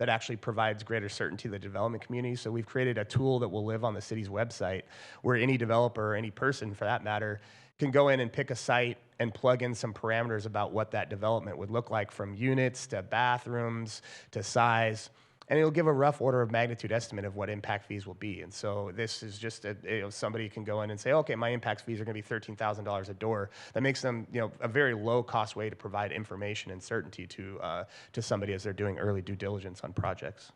actually provides greater certainty to the development community. So we've created a tool that will live on the city's website where any developer or any person for that matter can go in and pick a site and plug in some parameters about what that development would look like, from units to bathrooms to size. And it'll give a rough order of magnitude estimate of what impact fees will be. And so this is just somebody can go in and say, okay, my impact fees are going to be $13,000 a door. That makes them a very low cost way to provide information and certainty to somebody as they're doing early due diligence on projects.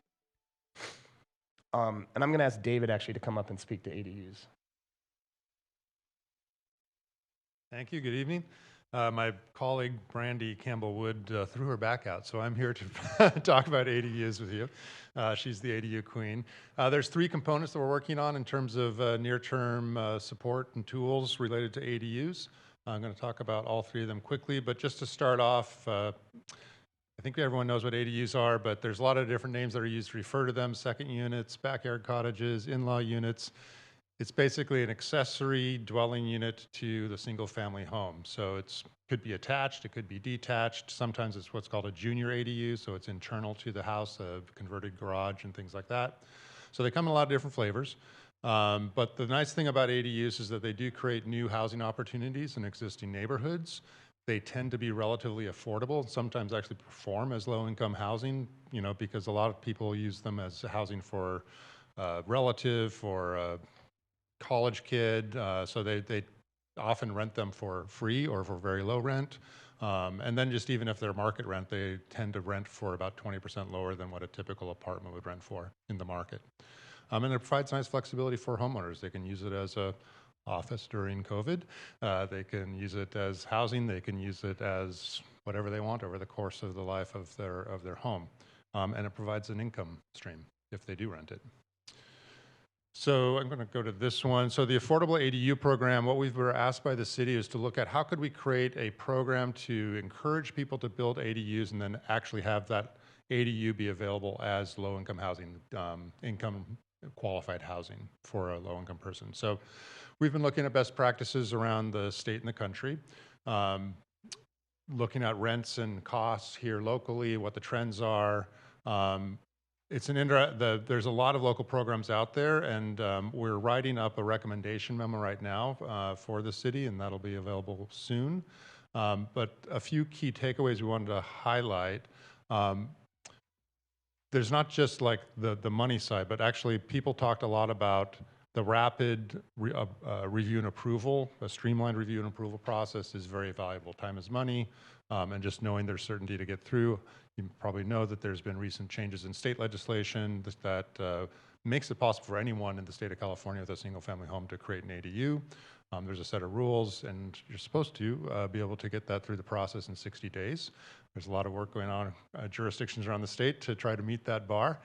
And I'm going to ask David actually to come up and speak to ADUs. Thank you. Good evening. My colleague, Brandy Campbell-Wood, threw her back out, so I'm here to talk about ADUs with you. She's the ADU queen. There's three components that we're working on in terms of near-term support and tools related to ADUs. I'm going to talk about all three of them quickly, but just to start off, I think everyone knows what ADUs are, but there's a lot of different names that are used to refer to them: second units, backyard cottages, in-law units. It's basically an accessory dwelling unit to the single-family home. So it could be attached, it could be detached. Sometimes it's what's called a junior ADU, so it's internal to the house, a converted garage and things like that. So they come in a lot of different flavors. But the nice thing about ADUs is that they do create new housing opportunities in existing neighborhoods. They tend to be relatively affordable, sometimes actually perform as low-income housing, because a lot of people use them as housing for a relative or a college kid, so they often rent them for free or for very low rent. And then just even if they're market rent, they tend to rent for about 20% lower than what a typical apartment would rent for in the market. And it provides nice flexibility for homeowners. They can use it as a office during COVID. They can use it as housing. They can use it as whatever they want over the course of the life of their home. And it provides an income stream if they do rent it. So I'm going to go to this one. So the Affordable ADU program, what we were asked by the city is to look at how could we create a program to encourage people to build ADUs and then actually have that ADU be available as low-income housing, income qualified housing for a low-income person. So we've been looking at best practices around the state and the country, looking at rents and costs here locally, what the trends are, It's there's a lot of local programs out there, and we're writing up a recommendation memo right now for the city, and that'll be available soon. But a few key takeaways we wanted to highlight. There's not just like the money side, but actually people talked a lot about the rapid review and approval. A streamlined review and approval process is very valuable. Time is money, and just knowing there's certainty to get through. You probably know that there's been recent changes in state legislation that makes it possible for anyone in the state of California with a single-family home to create an ADU. There's a set of rules, and you're supposed to be able to get that through the process in 60 days. There's a lot of work going on jurisdictions around the state to try to meet that bar.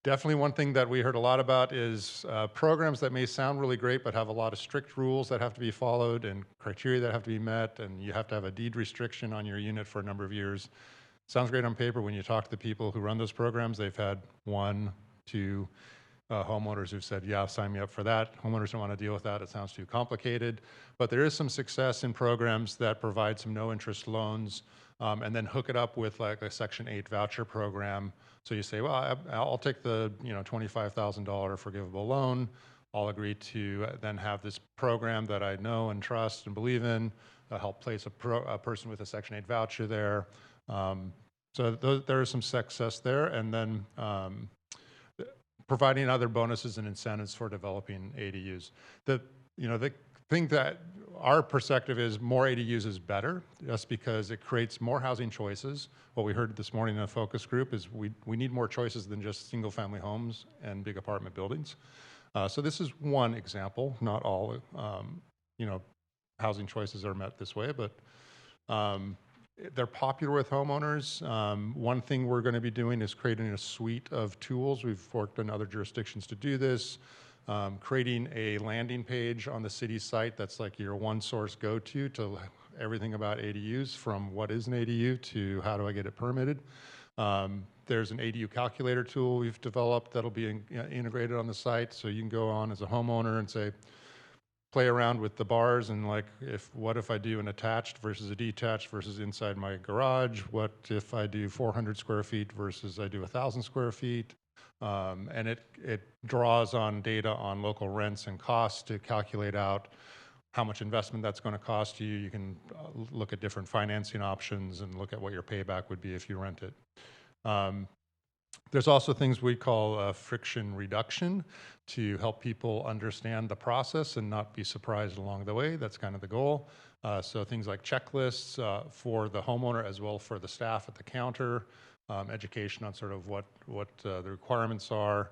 Definitely one thing that we heard a lot about is programs that may sound really great but have a lot of strict rules that have to be followed and criteria that have to be met, and you have to have a deed restriction on your unit for a number of years. Sounds great on paper. When you talk to the people who run those programs, they've had 1, 2 homeowners who've said, yeah, sign me up for that. Homeowners don't want to deal with that. It sounds too complicated. But there is some success in programs that provide some no-interest loans and then hook it up with like a Section 8 voucher program. So you say, well, I'll take the $25,000 forgivable loan. I'll agree to then have this program that I know and trust and believe in, help place a person with a Section 8 voucher there. So there is some success there. And then providing other bonuses and incentives for developing ADUs. The thing that our perspective is more ADUs is better, just because it creates more housing choices. What we heard this morning in a focus group is we need more choices than just single-family homes and big apartment buildings. So this is one example. Not all, housing choices are met this way, but they're popular with homeowners. One thing we're going to be doing is creating a suite of tools. We've worked in other jurisdictions to do this. Creating a landing page on the city site that's like your one source go-to to everything about ADUs, from what is an ADU to how do I get it permitted. There's an ADU calculator tool we've developed that'll be integrated on the site, so you can go on as a homeowner and say, play around with the bars and like, what if I do an attached versus a detached versus inside my garage? What if I do 400 square feet versus I do 1,000 square feet? And it draws on data on local rents and costs to calculate out how much investment that's going to cost you. You can look at different financing options and look at what your payback would be if you rent it. There's also things we call friction reduction to help people understand the process and not be surprised along the way. That's kind of the goal. So things like checklists for the homeowner as well for the staff at the counter, education on sort of what the requirements are,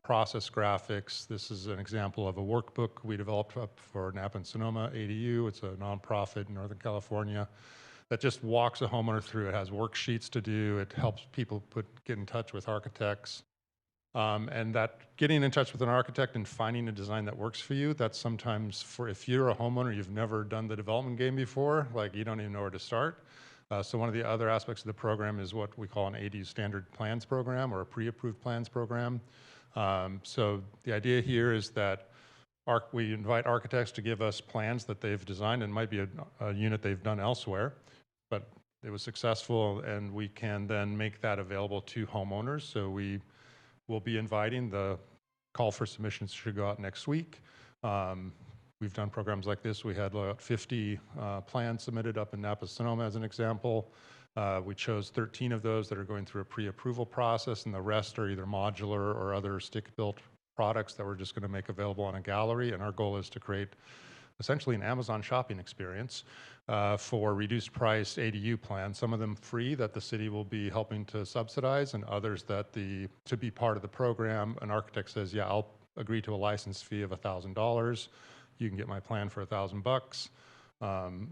process graphics. This is an example of a workbook we developed up for Napa and Sonoma ADU. It's a nonprofit in Northern California that just walks a homeowner through. It has worksheets to do. It helps people get in touch with architects. And that getting in touch with an architect and finding a design that works for you, that's sometimes if you're a homeowner, you've never done the development game before, like you don't even know where to start. So one of the other aspects of the program is what we call an ADU standard plans program or a pre-approved plans program. So the idea here is that we invite architects to give us plans that they've designed, and it might be a unit they've done elsewhere, but it was successful, and we can then make that available to homeowners. So we will be inviting, the call for submissions should go out next week. We've done programs like this. We had about 50 plans submitted up in Napa, Sonoma as an example. We chose 13 of those that are going through a pre-approval process, and the rest are either modular or other stick-built products that we're just going to make available on a gallery. And our goal is to create essentially an Amazon shopping experience for reduced price ADU plans, some of them free that the city will be helping to subsidize, and others that to be part of the program, an architect says, yeah, I'll agree to a license fee of $1,000. You can get my plan for $1,000.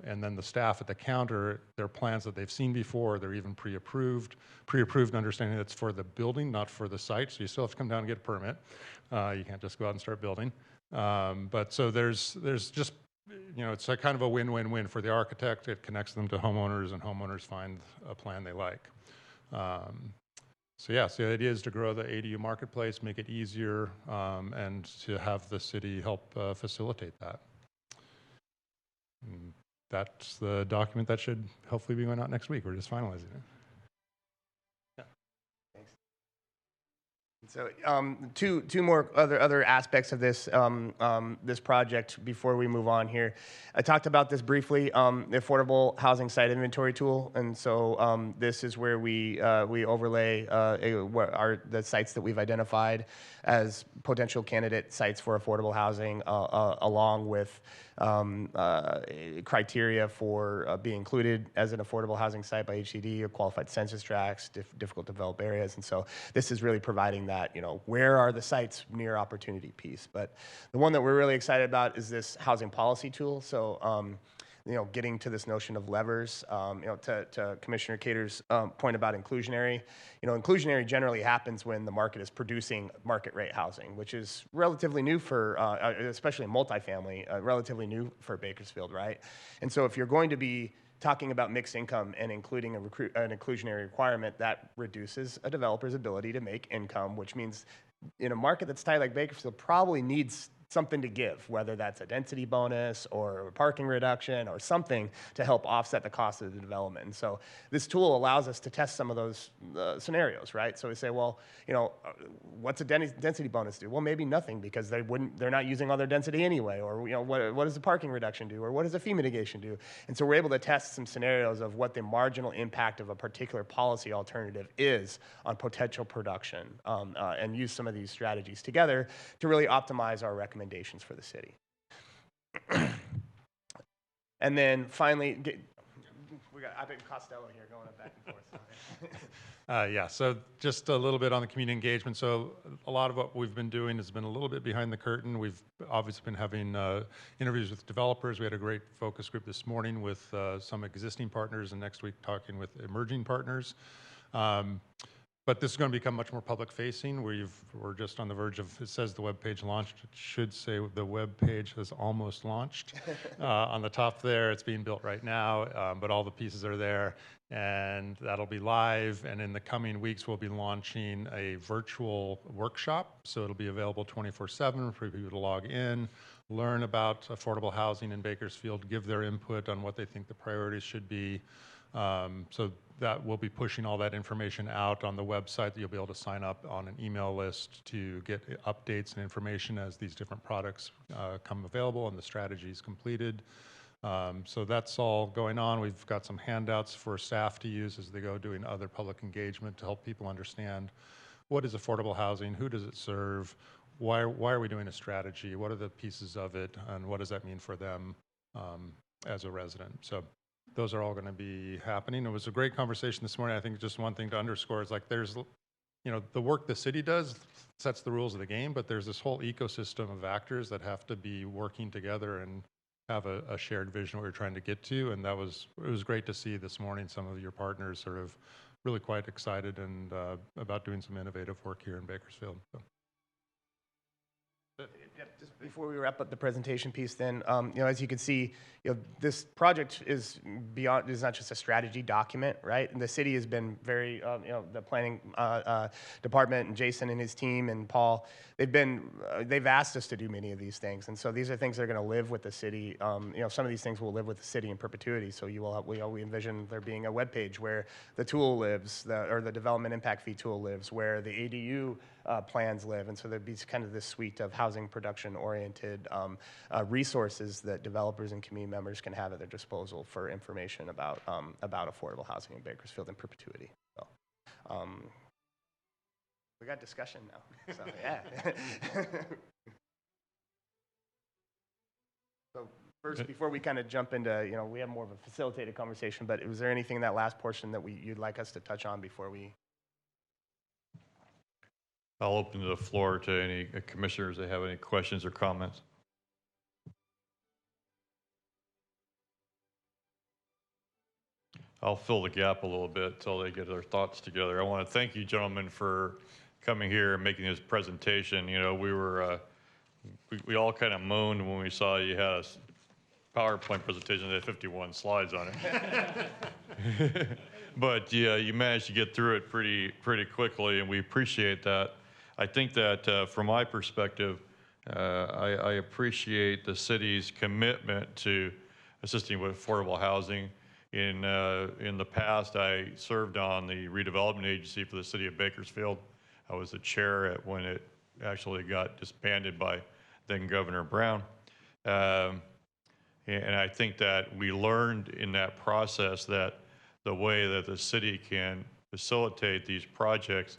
And then the staff at the counter, their plans that they've seen before, they're even pre-approved. Pre-approved, understanding that's for the building, not for the site. So you still have to come down and get a permit. You can't just go out and start building. But so there's just, it's a kind of a win-win-win for the architect. It connects them to homeowners, and homeowners find a plan they like. So the idea is to grow the ADU marketplace, make it easier, and to have the city help facilitate that. And that's the document that should hopefully be going out next week. We're just finalizing it. So two more other aspects of this this project before we move on here. I talked about this briefly, the affordable housing site inventory tool, and so this is where we overlay the sites that we've identified as potential candidate sites for affordable housing, along with criteria for being included as an affordable housing site by HCD or qualified census tracts, difficult to develop areas, and so this is really providing that, where are the sites near opportunity piece. But the one that we're really excited about is this housing policy tool. So, getting to this notion of levers, to Commissioner Cater's point about inclusionary. Inclusionary generally happens when the market is producing market rate housing, which is relatively new for, especially multifamily, relatively new for Bakersfield, right? And so if you're going to be talking about mixed income and including an inclusionary requirement, that reduces a developer's ability to make income, which means in a market that's tight like Bakersfield probably needs something to give, whether that's a density bonus or a parking reduction or something to help offset the cost of the development. And so this tool allows us to test some of those scenarios, right? So we say, well, what's a density bonus do? Well, maybe nothing, because they're not using all their density anyway. Or what does the parking reduction do? Or what does the fee mitigation do? And so we're able to test some scenarios of what the marginal impact of a particular policy alternative is on potential production, and use some of these strategies together to really optimize our recommendations for the city. And then finally, I think Costello here going back and forth. Yeah, so just a little bit on the community engagement. So a lot of what we've been doing has been a little bit behind the curtain. We've obviously been having interviews with developers. We had a great focus group this morning with some existing partners, and next week talking with emerging partners. But this is going to become much more public-facing. We're just on the verge of, it says the web page launched. It should say the web page has almost launched. On the top there, it's being built right now, but all the pieces are there, and that'll be live. And in the coming weeks, we'll be launching a virtual workshop. So it'll be available 24/7 for people to log in, learn about affordable housing in Bakersfield, give their input on what they think the priorities should be. So that we'll be pushing all that information out on the website. That you'll be able to sign up on an email list to get updates and information as these different products come available and the strategies completed. So that's all going on. We've got some handouts for staff to use as they go doing other public engagement to help people understand what is affordable housing, who does it serve, why are we doing a strategy, what are the pieces of it, and what does that mean for them as a resident. So those are all going to be happening. It was a great conversation this morning. I think just one thing to underscore is like there's, the work the city does sets the rules of the game, but there's this whole ecosystem of actors that have to be working together and have a shared vision we're trying to get to. And it was great to see this morning some of your partners sort of really quite excited and about doing some innovative work here in Bakersfield. So. Just before we wrap up the presentation piece, then, as you can see, this project is not just a strategy document, right? And the city has been very, the planning department and Jason and his team and Paul, they've asked us to do many of these things, and so these are things that are going to live with the city. Some of these things will live with the city in perpetuity. So we envision there being a web page where the tool lives, or the development impact fee tool lives, where the ADU plans live, and so there'd be kind of this suite of housing production-oriented resources that developers and community members can have at their disposal for information about affordable housing in Bakersfield in perpetuity. So, we got discussion now. So yeah. So first, before we kind of jump into, we have more of a facilitated conversation, but was there anything in that last portion that you'd like us to touch on before we? I'll open the floor to any commissioners that have any questions or comments. I'll fill the gap a little bit until they get their thoughts together. I want to thank you, gentlemen, for coming here and making this presentation. We all kind of moaned when we saw you had a PowerPoint presentation that had 51 slides on it. But yeah, you managed to get through it pretty quickly, and we appreciate that. I think that from my perspective, I appreciate the city's commitment to assisting with affordable housing. In the past, I served on the redevelopment agency for the city of Bakersfield. I was the chair when it actually got disbanded by then Governor Brown. And I think that we learned in that process that the way that the city can facilitate these projects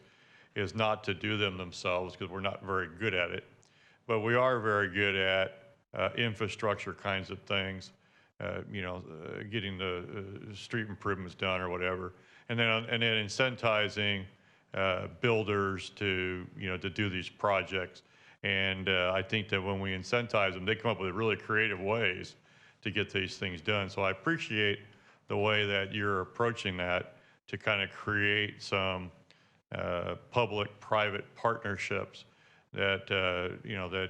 is not to do them themselves, because we're not very good at it. But we are very good at infrastructure kinds of things, getting the street improvements done or whatever. And then incentivizing builders to do these projects. And I think that when we incentivize them, they come up with really creative ways to get these things done. So I appreciate the way that you're approaching that to kind of create some public-private partnerships that that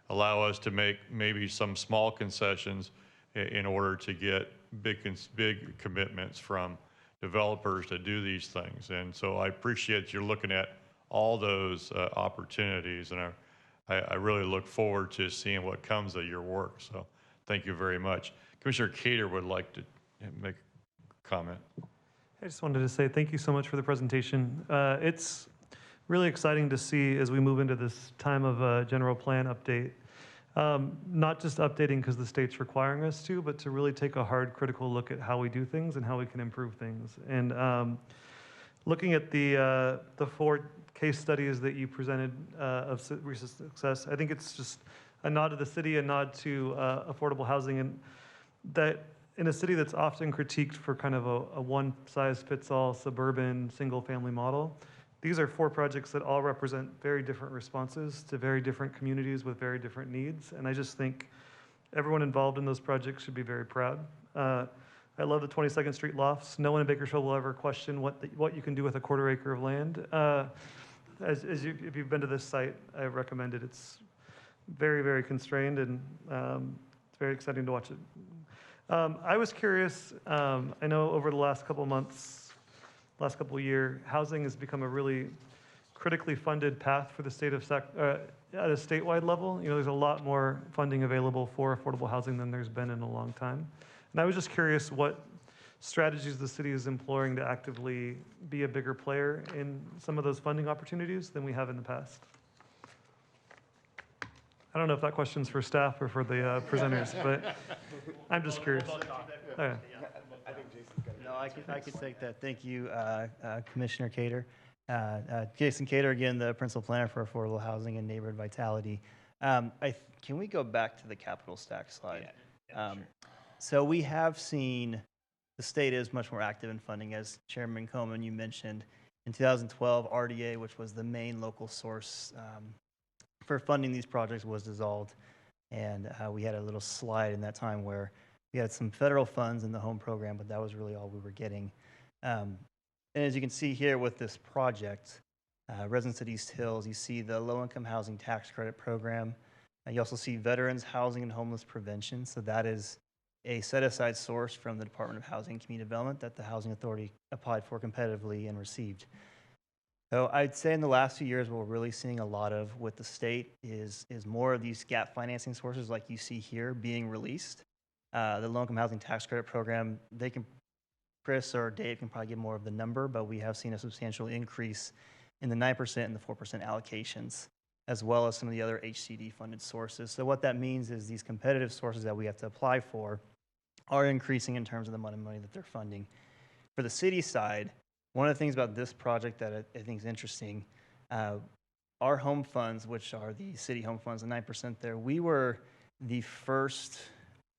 allow us to make maybe some small concessions in order to get big commitments from developers to do these things. And so I appreciate you looking at all those opportunities, and I really look forward to seeing what comes of your work. So thank you very much. Commissioner Cater would like to make a comment. I just wanted to say thank you so much for the presentation. It's really exciting to see as we move into this time of general plan update, not just updating because the state's requiring us to, but to really take a hard critical look at how we do things and how we can improve things. And looking at the 4 case studies that you presented of recent success, I think it's just a nod to the city, a nod to affordable housing, and that in a city that's often critiqued for kind of a one-size-fits-all suburban single-family model, these are 4 projects that all represent very different responses to very different communities with very different needs. And I just think everyone involved in those projects should be very proud. I love the 22nd Street lofts. No one in Bakersfield will ever question what you can do with a quarter acre of land. If you've been to this site, I recommend it. It's very, very constrained, and it's very exciting to watch it. I was curious, I know over the last couple of months, last couple of years, housing has become a really critically funded path for the state of at a statewide level. There's a lot more funding available for affordable housing than there's been in a long time. And I was just curious what strategies the city is employing to actively be a bigger player in some of those funding opportunities than we have in the past. I don't know if that question's for staff or for the presenters, but I'm just curious. Okay. No, I could take that. Thank you, Commissioner Cater. Jason Cater, again, the Principal Planner for Affordable Housing and Neighborhood Vitality. Can we go back to the capital stack slide? Yeah, sure. So we have seen the state is much more active in funding, as Chairman Coleman, you mentioned. In 2012, RDA, which was the main local source for funding these projects, was dissolved. And we had a little slide in that time where we had some federal funds in the home program, but that was really all we were getting. And as you can see here with this project, residents at East Hills, you see the low-income housing tax credit program. You also see veterans housing and homeless prevention. So that is a set-aside source from the Department of Housing and Community Development that the Housing Authority applied for competitively and received. So I'd say in the last few years, what we're really seeing a lot of with the state is more of these gap financing sources like you see here being released. The low-income housing tax credit program, Chris or Dave can probably give more of the number, but we have seen a substantial increase in the 9% and the 4% allocations, as well as some of the other HCD funded sources. So what that means is these competitive sources that we have to apply for are increasing in terms of the amount of money that they're funding. For the city side, one of the things about this project that I think is interesting, our home funds, which are the city home funds, the 9% there, we were the first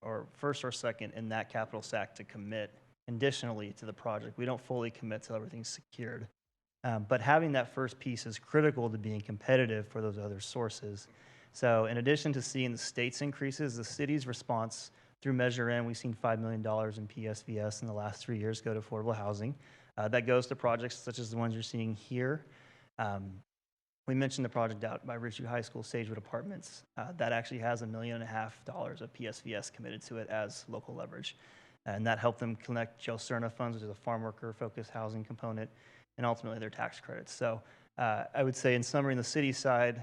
or second in that capital stack to commit conditionally to the project. We don't fully commit till everything's secured. But having that first piece is critical to being competitive for those other sources. So in addition to seeing the state's increases, the city's response through Measure N, we've seen $5 million in PSVS in the last 3 years go to affordable housing. That goes to projects such as the ones you're seeing here. We mentioned the project out by Ridgeview High School, Sagewood Apartments. That actually has $1.5 million of PSVS committed to it as local leverage. And that helped them collect Joe Cerna funds, which is a farm worker-focused housing component, and ultimately their tax credits. So I would say in summary, in the city side,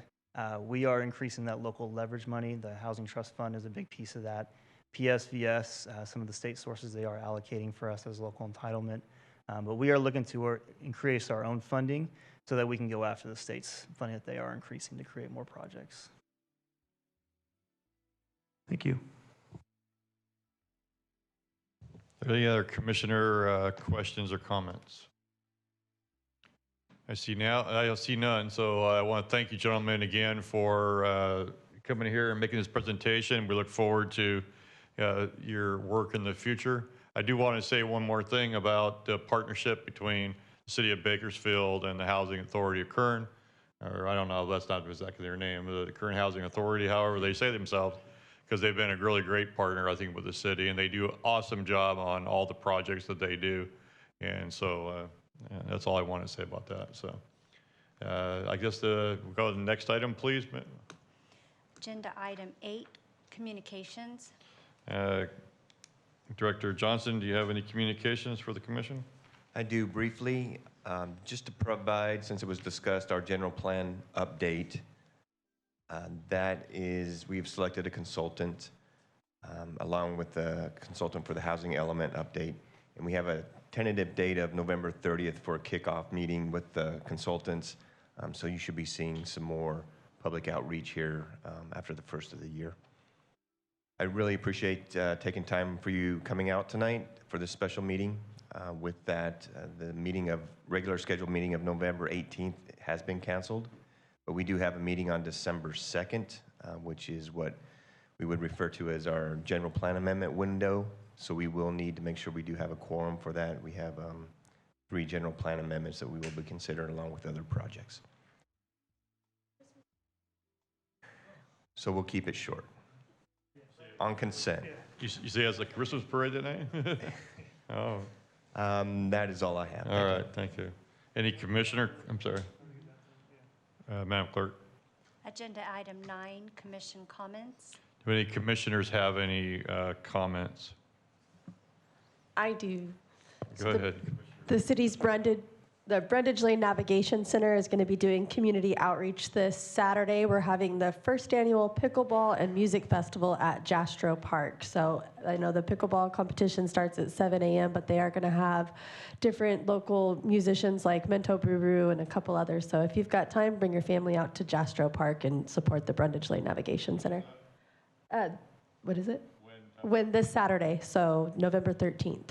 we are increasing that local leverage money. The Housing Trust Fund is a big piece of that. PSVS, some of the state sources they are allocating for us as local entitlement. But we are looking to increase our own funding so that we can go after the state's funding that they are increasing to create more projects. Thank you. Are there any other commissioner questions or comments? I don't see none, so I want to thank you gentlemen again for coming here and making this presentation. We look forward to your work in the future. I do want to say one more thing about the partnership between the City of Bakersfield and the Housing Authority of Kern, or I don't know, that's not exactly their name, the Kern Housing Authority, however they say themselves, because they've been a really great partner, I think, with the city, and they do an awesome job on all the projects that they do. And so that's all I want to say about that. So I guess we'll go to the next item, please. Agenda item 8, communications. Director Johnson, do you have any communications for the commission? I do briefly, just to provide, since it was discussed, our general plan update. That is, we've selected a consultant along with the consultant for the housing element update. And we have a tentative date of November 30th for a kickoff meeting with the consultants. So you should be seeing some more public outreach here after the first of the year. I really appreciate taking time for you coming out tonight for this special meeting. With that, the regular scheduled meeting of November 18th has been canceled, but we do have a meeting on December 2nd, which is what we would refer to as our general plan amendment window. So we will need to make sure we do have a quorum for that. We have 3 general plan amendments that we will be considering along with other projects. So we'll keep it short. On consent. You say it's a Christmas parade tonight? Oh. That is all I have. All right, thank you. Any commissioner, I'm sorry. Madam Clerk. Agenda item 9, commission comments. Do any commissioners have any comments? I do. Go ahead. The city's Brundage Lane Navigation Center is going to be doing community outreach this Saturday. We're having the first annual pickleball and music festival at Jastrow Park. So I know the pickleball competition starts at 7 a.m., but they are going to have different local musicians like Mento Brew and a couple others. So if you've got time, bring your family out to Jastrow Park and support the Brundage Lane Navigation Center. What is it? When this Saturday, so November 13th.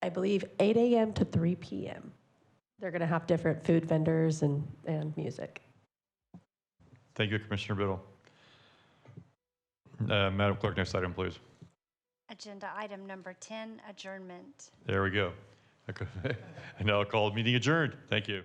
I believe 8 a.m. to 3 p.m. They're going to have different food vendors and music. Thank you, Commissioner Biddle. Madam Clerk, next item, please. Agenda item number 10, adjournment. There we go. Okay. And I'll call the meeting adjourned. Thank you.